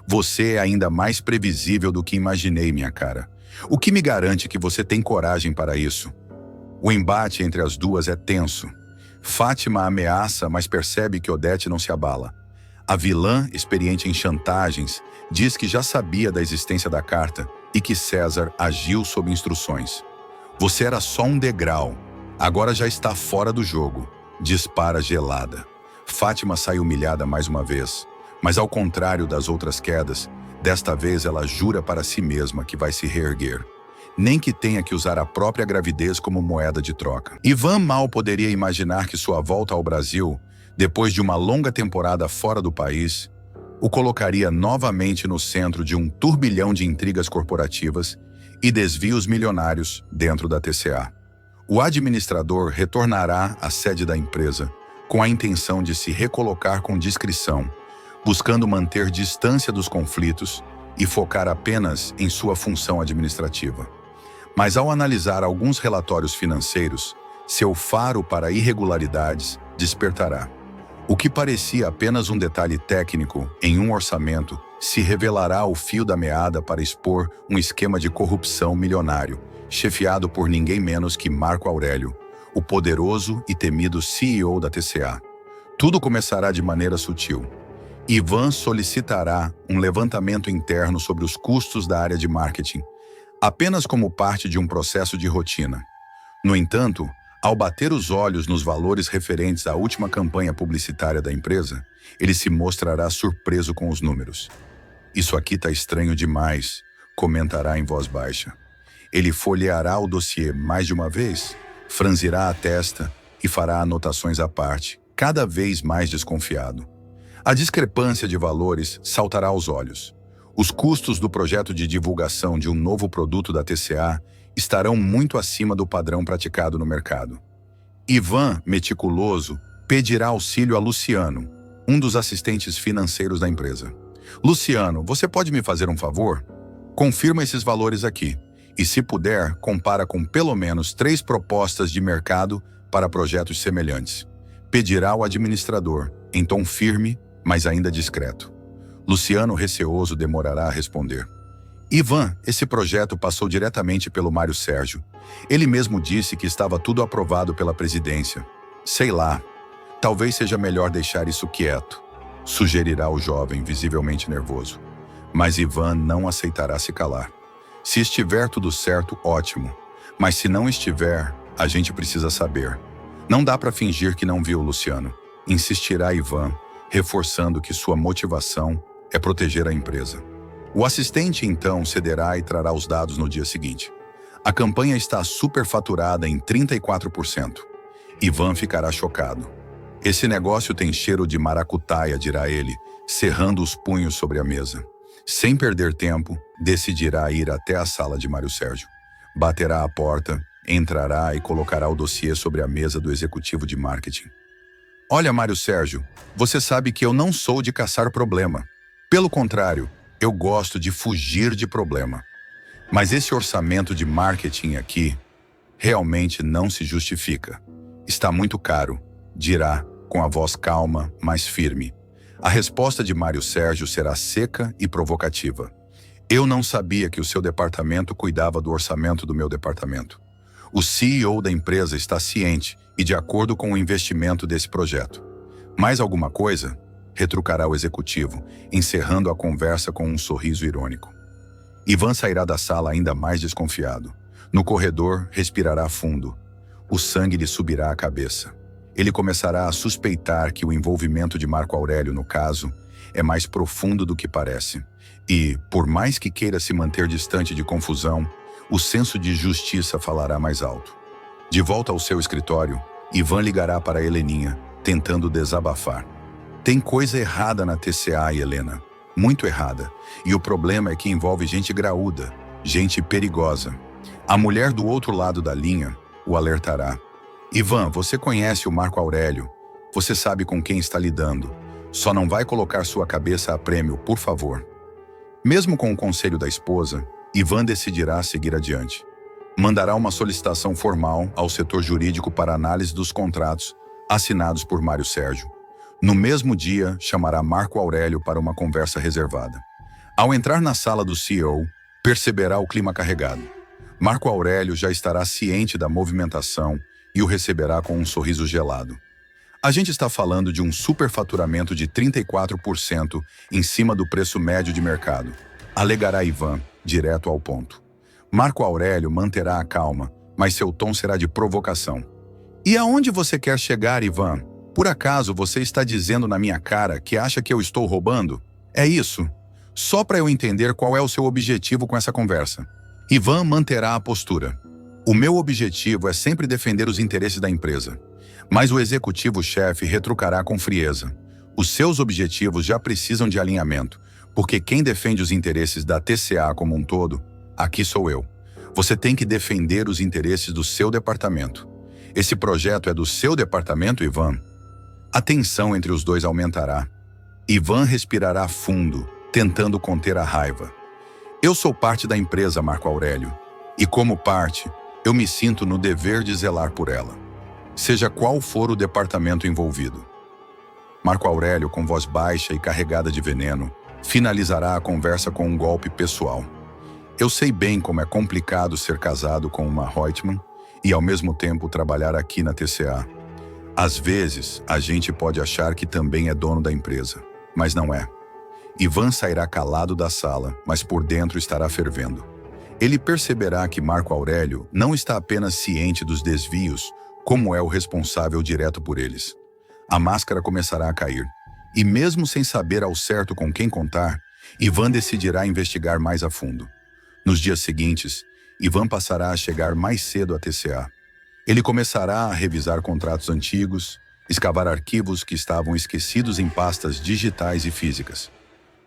Você é ainda mais previsível do que imaginei, minha cara. O que me garante que você tem coragem para isso? O embate entre as duas é tenso. Fátima ameaça, mas percebe que Odete não se abala. A vilã, experiente em chantagens, diz que já sabia da existência da carta e que César agiu sob instruções. Você era só um degrau. Agora já está fora do jogo. Dispara gelada. Fátima sai humilhada mais uma vez. Mas ao contrário das outras quedas, desta vez ela jura para si mesma que vai se reerguer. Nem que tenha que usar a própria gravidez como moeda de troca. Ivan mal poderia imaginar que sua volta ao Brasil, depois de uma longa temporada fora do país, o colocaria novamente no centro de um turbilhão de intrigas corporativas e desvios milionários dentro da TCA. O administrador retornará à sede da empresa com a intenção de se recolocar com discrição, buscando manter distância dos conflitos e focar apenas em sua função administrativa. Mas ao analisar alguns relatórios financeiros, seu faro para irregularidades despertará. O que parecia apenas um detalhe técnico em um orçamento se revelará o fio da meada para expor um esquema de corrupção milionário, chefiado por ninguém menos que Marco Aurélio, o poderoso e temido CEO da TCA. Tudo começará de maneira sutil. Ivan solicitará um levantamento interno sobre os custos da área de marketing, apenas como parte de um processo de rotina. No entanto, ao bater os olhos nos valores referentes à última campanha publicitária da empresa, ele se mostrará surpreso com os números. Isso aqui tá estranho demais, comentará em voz baixa. Ele folheará o dossiê mais de uma vez, franzirá a testa e fará anotações à parte, cada vez mais desconfiado. A discrepância de valores saltará aos olhos. Os custos do projeto de divulgação de um novo produto da TCA estarão muito acima do padrão praticado no mercado. Ivan, meticuloso, pedirá auxílio a Luciano, um dos assistentes financeiros da empresa. Luciano, você pode me fazer um favor? Confirma esses valores aqui e, se puder, compara com pelo menos 3 propostas de mercado para projetos semelhantes. Pedirá ao administrador, em tom firme, mas ainda discreto. Luciano, receoso, demorará a responder. Ivan, esse projeto passou diretamente pelo Mário Sérgio. Ele mesmo disse que estava tudo aprovado pela presidência. Sei lá, talvez seja melhor deixar isso quieto, sugerirá o jovem, visivelmente nervoso. Mas Ivan não aceitará se calar. Se estiver tudo certo, ótimo. Mas se não estiver, a gente precisa saber. Não dá para fingir que não viu, Luciano. Insistirá Ivan, reforçando que sua motivação é proteger a empresa. O assistente então cederá e trará os dados no dia seguinte. A campanha está superfaturada em 34%. Ivan ficará chocado. Esse negócio tem cheiro de maracutaia, dirá ele, cerrando os punhos sobre a mesa. Sem perder tempo, decidirá ir até a sala de Mário Sérgio. Baterá à porta, entrará e colocará o dossiê sobre a mesa do executivo de marketing. Olha, Mário Sérgio, você sabe que eu não sou de caçar problema. Pelo contrário, eu gosto de fugir de problema. Mas esse orçamento de marketing aqui realmente não se justifica. Está muito caro, dirá, com a voz calma, mas firme. A resposta de Mário Sérgio será seca e provocativa. Eu não sabia que o seu departamento cuidava do orçamento do meu departamento. O CEO da empresa está ciente e de acordo com o investimento desse projeto. Mais alguma coisa? Retrucará o executivo, encerrando a conversa com um sorriso irônico. Ivan sairá da sala ainda mais desconfiado. No corredor, respirará fundo. O sangue lhe subirá à cabeça. Ele começará a suspeitar que o envolvimento de Marco Aurélio, no caso, é mais profundo do que parece. E, por mais que queira se manter distante de confusão, o senso de justiça falará mais alto. De volta ao seu escritório, Ivan ligará para Heleninha, tentando desabafar. Tem coisa errada na TCA, Helena. Muito errada. E o problema é que envolve gente graúda, gente perigosa. A mulher do outro lado da linha o alertará. Ivan, você conhece o Marco Aurélio. Você sabe com quem está lidando. Só não vai colocar sua cabeça a prêmio, por favor. Mesmo com o conselho da esposa, Ivan decidirá seguir adiante. Mandará uma solicitação formal ao setor jurídico para análise dos contratos assinados por Mário Sérgio. No mesmo dia, chamará Marco Aurélio para uma conversa reservada. Ao entrar na sala do CEO, perceberá o clima carregado. Marco Aurélio já estará ciente da movimentação e o receberá com um sorriso gelado. A gente está falando de um superfaturamento de 34% em cima do preço médio de mercado, alegará Ivan, direto ao ponto. Marco Aurélio manterá a calma, mas seu tom será de provocação. E aonde você quer chegar, Ivan? Por acaso você está dizendo na minha cara que acha que eu estou roubando? É isso. Só para eu entender qual é o seu objetivo com essa conversa. Ivan manterá a postura. O meu objetivo é sempre defender os interesses da empresa. Mas o executivo-chefe retrucará com frieza. Os seus objetivos já precisam de alinhamento, porque quem defende os interesses da TCA como um todo, aqui sou eu. Você tem que defender os interesses do seu departamento. Esse projeto é do seu departamento, Ivan? A tensão entre os dois aumentará. Ivan respirará fundo, tentando conter a raiva. Eu sou parte da empresa, Marco Aurélio, e como parte, eu me sinto no dever de zelar por ela, seja qual for o departamento envolvido. Marco Aurélio, com voz baixa e carregada de veneno, finalizará a conversa com um golpe pessoal. Eu sei bem como é complicado ser casado com uma Reutemann e, ao mesmo tempo, trabalhar aqui na TCA. Às vezes, a gente pode achar que também é dono da empresa, mas não é. Ivan sairá calado da sala, mas por dentro estará fervendo. Ele perceberá que Marco Aurélio não está apenas ciente dos desvios, como é o responsável direto por eles. A máscara começará a cair, e mesmo sem saber ao certo com quem contar, Ivan decidirá investigar mais a fundo. Nos dias seguintes, Ivan passará a chegar mais cedo à TCA. Ele começará a revisar contratos antigos, escavar arquivos que estavam esquecidos em pastas digitais e físicas.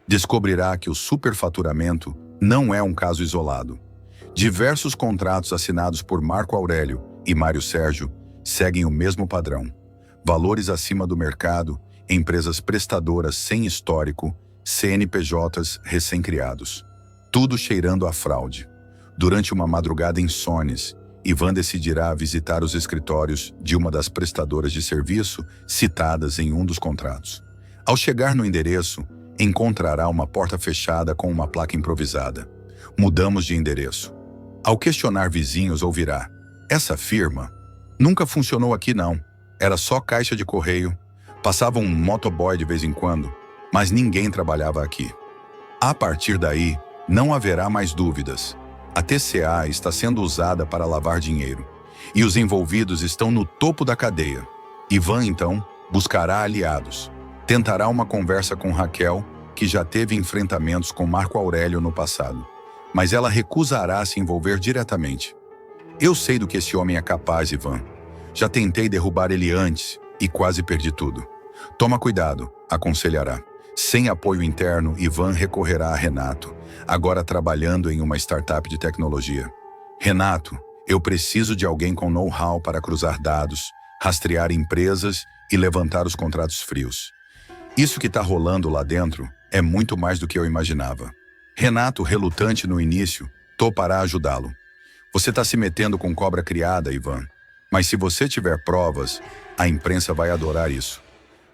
Descobrirá que o superfaturamento não é um caso isolado. Diversos contratos assinados por Marco Aurélio e Mário Sérgio seguem o mesmo padrão. Valores acima do mercado, empresas prestadoras sem histórico, CNPJs recém-criados. Tudo cheirando a fraude. Durante uma madrugada insones, Ivan decidirá visitar os escritórios de uma das prestadoras de serviço citadas em um dos contratos. Ao chegar no endereço, encontrará uma porta fechada com uma placa improvisada. Mudamos de endereço. Ao questionar vizinhos, ouvirá: essa firma nunca funcionou aqui não. Era só caixa de correio. Passava um motoboy de vez em quando, mas ninguém trabalhava aqui. A partir daí, não haverá mais dúvidas. A TCA está sendo usada para lavar dinheiro, e os envolvidos estão no topo da cadeia. Ivan, então, buscará aliados. Tentará uma conversa com Raquel, que já teve enfrentamentos com Marco Aurélio no passado, mas ela recusará se envolver diretamente. Eu sei do que esse homem é capaz, Ivan. Já tentei derrubar ele antes e quase perdi tudo. Toma cuidado, aconselhará. Sem apoio interno, Ivan recorrerá a Renato, agora trabalhando em uma startup de tecnologia. Renato, eu preciso de alguém com know-how para cruzar dados, rastrear empresas e levantar os contratos frios. Isso que está rolando lá dentro é muito mais do que eu imaginava. Renato, relutante no início, topará ajudá-lo. Você está se metendo com cobra criada, Ivan. Mas se você tiver provas, a imprensa vai adorar isso.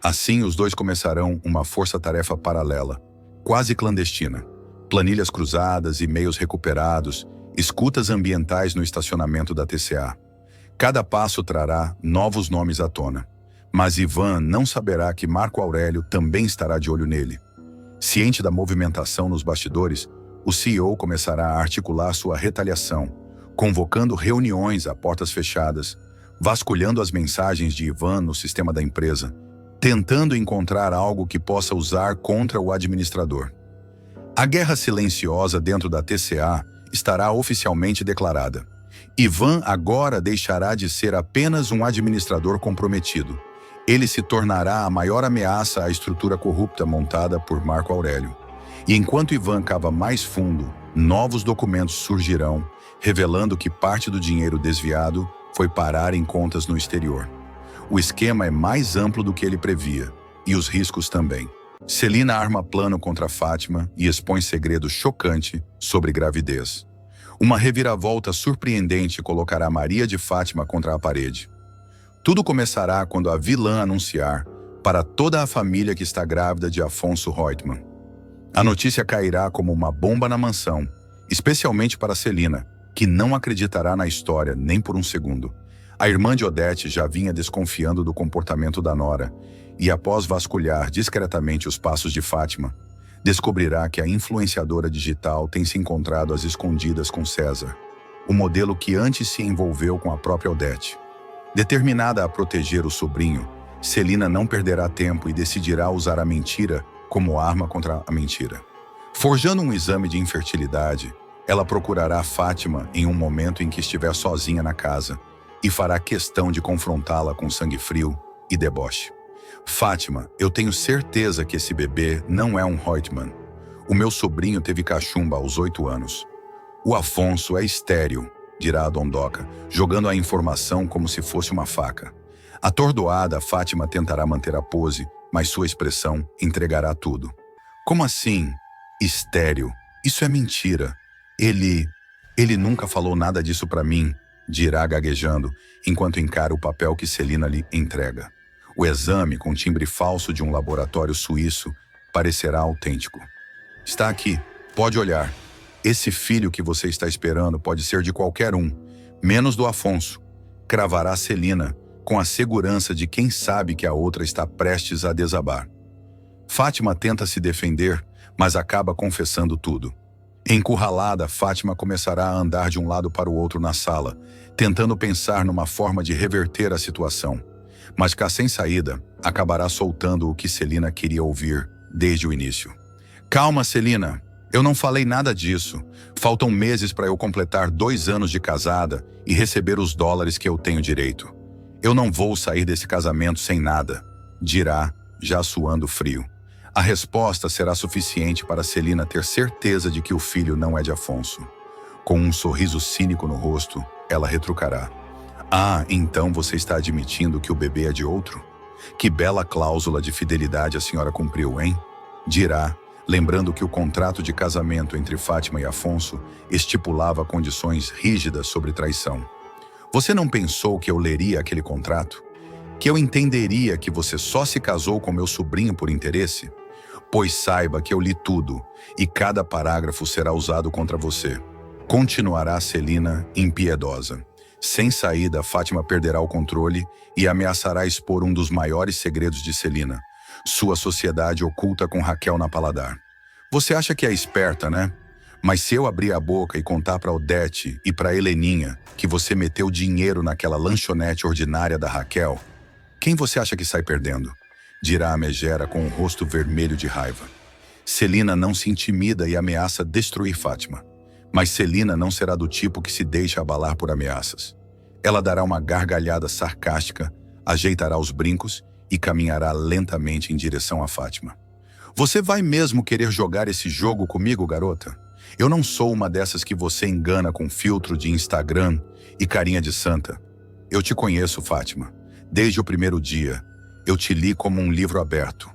Assim, os dois começarão uma força-tarefa paralela, quase clandestina. Planilhas cruzadas, e-mails recuperados, escutas ambientais no estacionamento da TCA. Cada passo trará novos nomes à tona. Mas Ivan não saberá que Marco Aurélio também estará de olho nele. Ciente da movimentação nos bastidores, o CEO começará a articular sua retaliação, convocando reuniões a portas fechadas, vasculhando as mensagens de Ivan no sistema da empresa, tentando encontrar algo que possa usar contra o administrador. A guerra silenciosa dentro da TCA estará oficialmente declarada. Ivan agora deixará de ser apenas um administrador comprometido. Ele se tornará a maior ameaça à estrutura corrupta montada por Marco Aurélio. E enquanto Ivan cava mais fundo, novos documentos surgirão, revelando que parte do dinheiro desviado foi parar em contas no exterior. O esquema é mais amplo do que ele previa, e os riscos também. Celina arma plano contra Fátima e expõe segredo chocante sobre gravidez. Uma reviravolta surpreendente colocará Maria de Fátima contra a parede. Tudo começará quando a vilã anunciar para toda a família que está grávida de Afonso Reutemann. A notícia cairá como uma bomba na mansão, especialmente para Celina, que não acreditará na história nem por um segundo. A irmã de Odete já vinha desconfiando do comportamento da nora e, após vasculhar discretamente os passos de Fátima, descobrirá que a influenciadora digital tem se encontrado às escondidas com César, o modelo que antes se envolveu com a própria Odete. Determinada a proteger o sobrinho, Celina não perderá tempo e decidirá usar a mentira como arma contra a mentira. Forjando um exame de infertilidade, ela procurará Fátima em um momento em que estiver sozinha na casa e fará questão de confrontá-la com sangue frio e deboche. Fátima, eu tenho certeza que esse bebê não é um Reutemann. O meu sobrinho teve cachumba aos 8 anos. O Afonso é estéril, dirá a dondoca, jogando a informação como se fosse uma faca. Atordoada, Fátima tentará manter a pose, mas sua expressão entregará tudo. Como assim? Estéril. Isso é mentira. Ele nunca falou nada disso pra mim, dirá gaguejando, enquanto encara o papel que Celina lhe entrega. O exame, com timbre falso de um laboratório suíço, parecerá autêntico. Está aqui, pode olhar. Esse filho que você está esperando pode ser de qualquer um, menos do Afonso. Cravará Celina, com a segurança de quem sabe que a outra está prestes a desabar. Fátima tenta se defender, mas acaba confessando tudo. Encurralada, Fátima começará a andar de um lado para o outro na sala, tentando pensar numa forma de reverter a situação. Mas cá sem saída, acabará soltando o que Celina queria ouvir desde o início. Calma, Celina. Eu não falei nada disso. Faltam meses para eu completar 2 anos de casada e receber os dólares que eu tenho direito. Eu não vou sair desse casamento sem nada, dirá, já suando frio. A resposta será suficiente para Celina ter certeza de que o filho não é de Afonso. Com um sorriso cínico no rosto, ela retrucará. Ah, então você está admitindo que o bebê é de outro? Que bela cláusula de fidelidade a senhora cumpriu, hein? Dirá, lembrando que o contrato de casamento entre Fátima e Afonso estipulava condições rígidas sobre traição. Você não pensou que eu leria aquele contrato? Que eu entenderia que você só se casou com meu sobrinho por interesse? Pois saiba que eu li tudo, e cada parágrafo será usado contra você. Continuará Celina impiedosa. Sem saída, Fátima perderá o controle e ameaçará expor um dos maiores segredos de Celina, sua sociedade oculta com Raquel na Paladar. Você acha que é esperta, né? Mas se eu abrir a boca e contar para Odete e para Heleninha que você meteu dinheiro naquela lanchonete ordinária da Raquel, quem você acha que sai perdendo? Dirá a megera com o rosto vermelho de raiva. Celina não se intimida e ameaça destruir Fátima. Mas Celina não será do tipo que se deixa abalar por ameaças. Ela dará uma gargalhada sarcástica, ajeitará os brincos e caminhará lentamente em direção a Fátima. Você vai mesmo querer jogar esse jogo comigo, garota? Eu não sou uma dessas que você engana com filtro de Instagram e carinha de santa. Eu te conheço, Fátima. Desde o primeiro dia, eu te li como um livro aberto.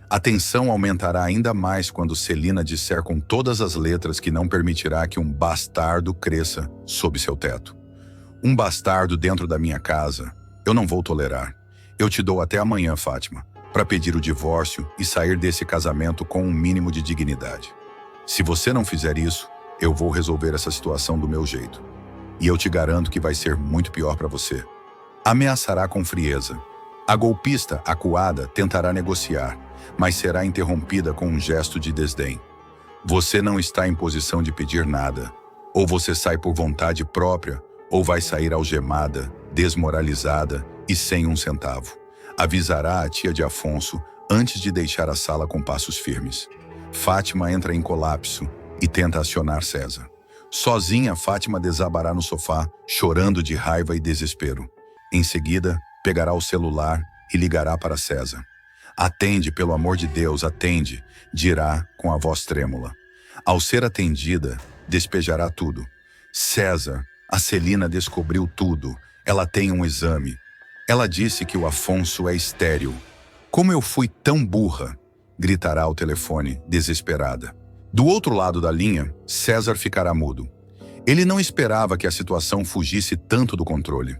A tensão aumentará ainda mais quando Celina disser com todas as letras que não permitirá que um bastardo cresça sob seu teto. Um bastardo dentro da minha casa, eu não vou tolerar. Eu te dou até amanhã, Fátima, para pedir o divórcio e sair desse casamento com um mínimo de dignidade. Se você não fizer isso, eu vou resolver essa situação do meu jeito. E eu te garanto que vai ser muito pior para você. Ameaçará com frieza. A golpista, acuada, tentará negociar, mas será interrompida com um gesto de desdém. Você não está em posição de pedir nada. Ou você sai por vontade própria, ou vai sair algemada, desmoralizada e sem um centavo. Avisará a tia de Afonso antes de deixar a sala com passos firmes. Fátima entra em colapso e tenta acionar César. Sozinha, Fátima desabará no sofá, chorando de raiva e desespero. Em seguida, pegará o celular e ligará para César. Atende, pelo amor de Deus, atende, dirá com a voz trêmula. Ao ser atendida, despejará tudo. César, a Celina descobriu tudo. Ela tem um exame. Ela disse que o Afonso é estéril. Como eu fui tão burra? Gritará ao telefone, desesperada. Do outro lado da linha, César ficará mudo. Ele não esperava que a situação fugisse tanto do controle.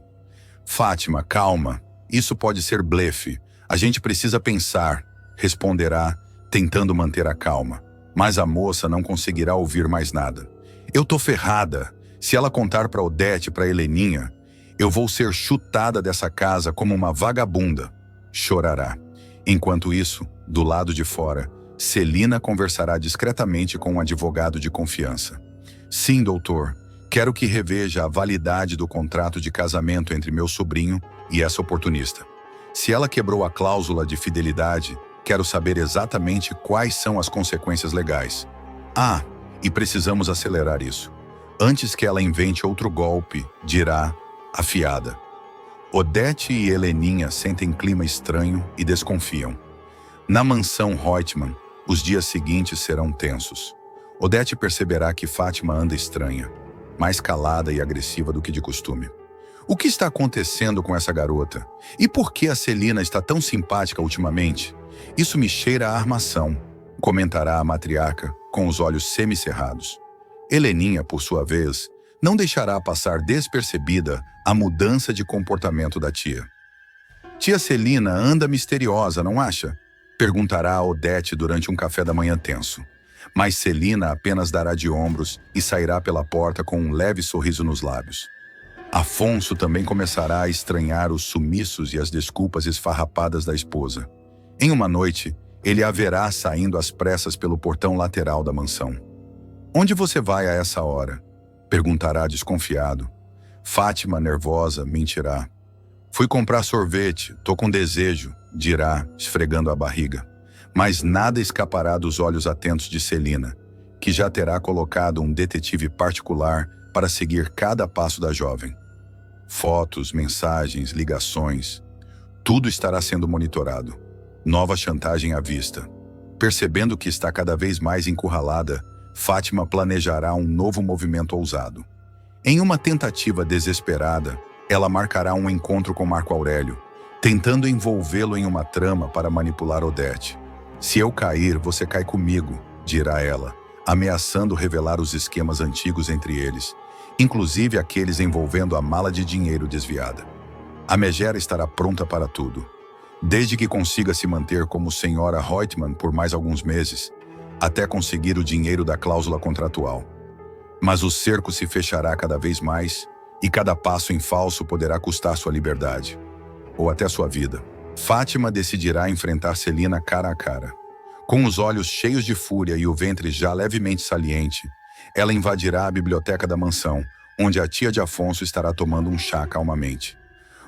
Fátima, calma. Isso pode ser blefe. A gente precisa pensar, responderá, tentando manter a calma. Mas a moça não conseguirá ouvir mais nada. Eu tô ferrada. Se ela contar para Odete e para Heleninha, eu vou ser chutada dessa casa como uma vagabunda. Chorará. Enquanto isso, do lado de fora, Celina conversará discretamente com um advogado de confiança. Sim, doutor. Quero que reveja a validade do contrato de casamento entre meu sobrinho e essa oportunista. Se ela quebrou a cláusula de fidelidade, quero saber exatamente quais são as consequências legais. Ah, e precisamos acelerar isso. Antes que ela invente outro golpe, dirá, afiada. Odete e Heleninha sentem clima estranho e desconfiam. Na mansão Reutemann, os dias seguintes serão tensos. Odete perceberá que Fátima anda estranha, mais calada e agressiva do que de costume. O que está acontecendo com essa garota? E por que a Celina está tão simpática ultimamente? Isso me cheira a armação, comentará a matriarca com os olhos semicerrados. Heleninha, por sua vez, não deixará passar despercebida a mudança de comportamento da tia. Tia Celina anda misteriosa, não acha? Perguntará a Odete durante um café da manhã tenso. Mas Celina apenas dará de ombros e sairá pela porta com um leve sorriso nos lábios. Afonso também começará a estranhar os sumiços e as desculpas esfarrapadas da esposa. Em uma noite, ele a verá saindo às pressas pelo portão lateral da mansão. "Onde você vai a essa hora?" perguntará desconfiado. Fátima, nervosa, mentirá. "Fui comprar sorvete, tô com desejo", dirá, esfregando a barriga. Mas nada escapará dos olhos atentos de Celina, que já terá colocado um detetive particular para seguir cada passo da jovem. Fotos, mensagens, ligações, tudo estará sendo monitorado. Nova chantagem à vista. Percebendo que está cada vez mais encurralada, Fátima planejará um novo movimento ousado. Em uma tentativa desesperada, ela marcará um encontro com Marco Aurélio, tentando envolvê-lo em uma trama para manipular Odete. "Se eu cair, você cai comigo", dirá ela, ameaçando revelar os esquemas antigos entre eles, inclusive aqueles envolvendo a mala de dinheiro desviada. A megera estará pronta para tudo, desde que consiga se manter como senhora Reutemann por mais alguns meses, até conseguir o dinheiro da cláusula contratual. Mas o cerco se fechará cada vez mais, e cada passo em falso poderá custar sua liberdade, ou até sua vida. Fátima decidirá enfrentar Celina cara a cara. Com os olhos cheios de fúria e o ventre já levemente saliente, ela invadirá a biblioteca da mansão, onde a tia de Afonso estará tomando um chá calmamente.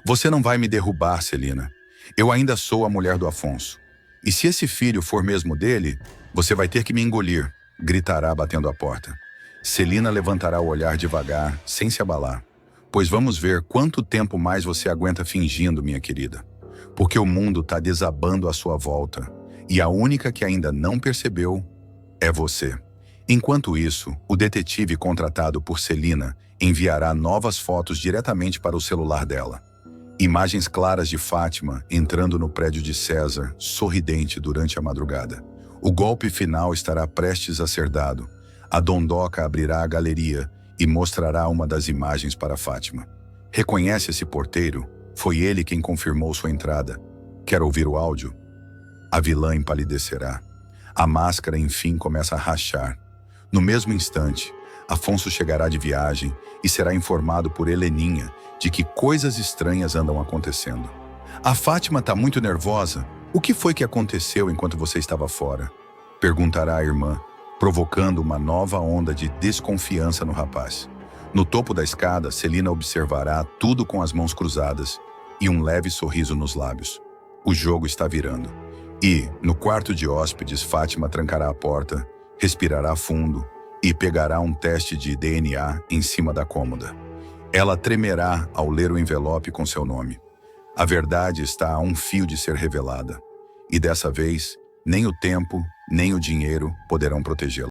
"Você não vai me derrubar, Celina. Eu ainda sou a mulher do Afonso. E se esse filho for mesmo dele, você vai ter que me engolir", gritará batendo a porta. Celina levantará o olhar devagar, sem se abalar. "Pois vamos ver quanto tempo mais você aguenta fingindo, minha querida. Porque o mundo está desabando à sua volta, e a única que ainda não percebeu é você." Enquanto isso, o detetive contratado por Celina enviará novas fotos diretamente para o celular dela. Imagens claras de Fátima entrando no prédio de César, sorridente durante a madrugada. O golpe final estará prestes a ser dado. A dondoca abrirá a galeria e mostrará uma das imagens para Fátima. "Reconhece esse porteiro? Foi ele quem confirmou sua entrada. Quer ouvir o áudio?" A vilã empalidecerá. A máscara, enfim, começa a rachar. No mesmo instante, Afonso chegará de viagem e será informado por Heleninha de que coisas estranhas andam acontecendo. "A Fátima está muito nervosa. O que foi que aconteceu enquanto você estava fora?" perguntará a irmã, provocando uma nova onda de desconfiança no rapaz. No topo da escada, Celina observará tudo com as mãos cruzadas e um leve sorriso nos lábios. O jogo está virando. E, no quarto de hóspedes, Fátima trancará a porta, respirará fundo e pegará um teste de DNA em cima da cômoda. Ela tremerá ao ler o envelope com seu nome. A verdade está a um fio de ser revelada. E dessa vez, nem o tempo, nem o dinheiro poderão protegê-la.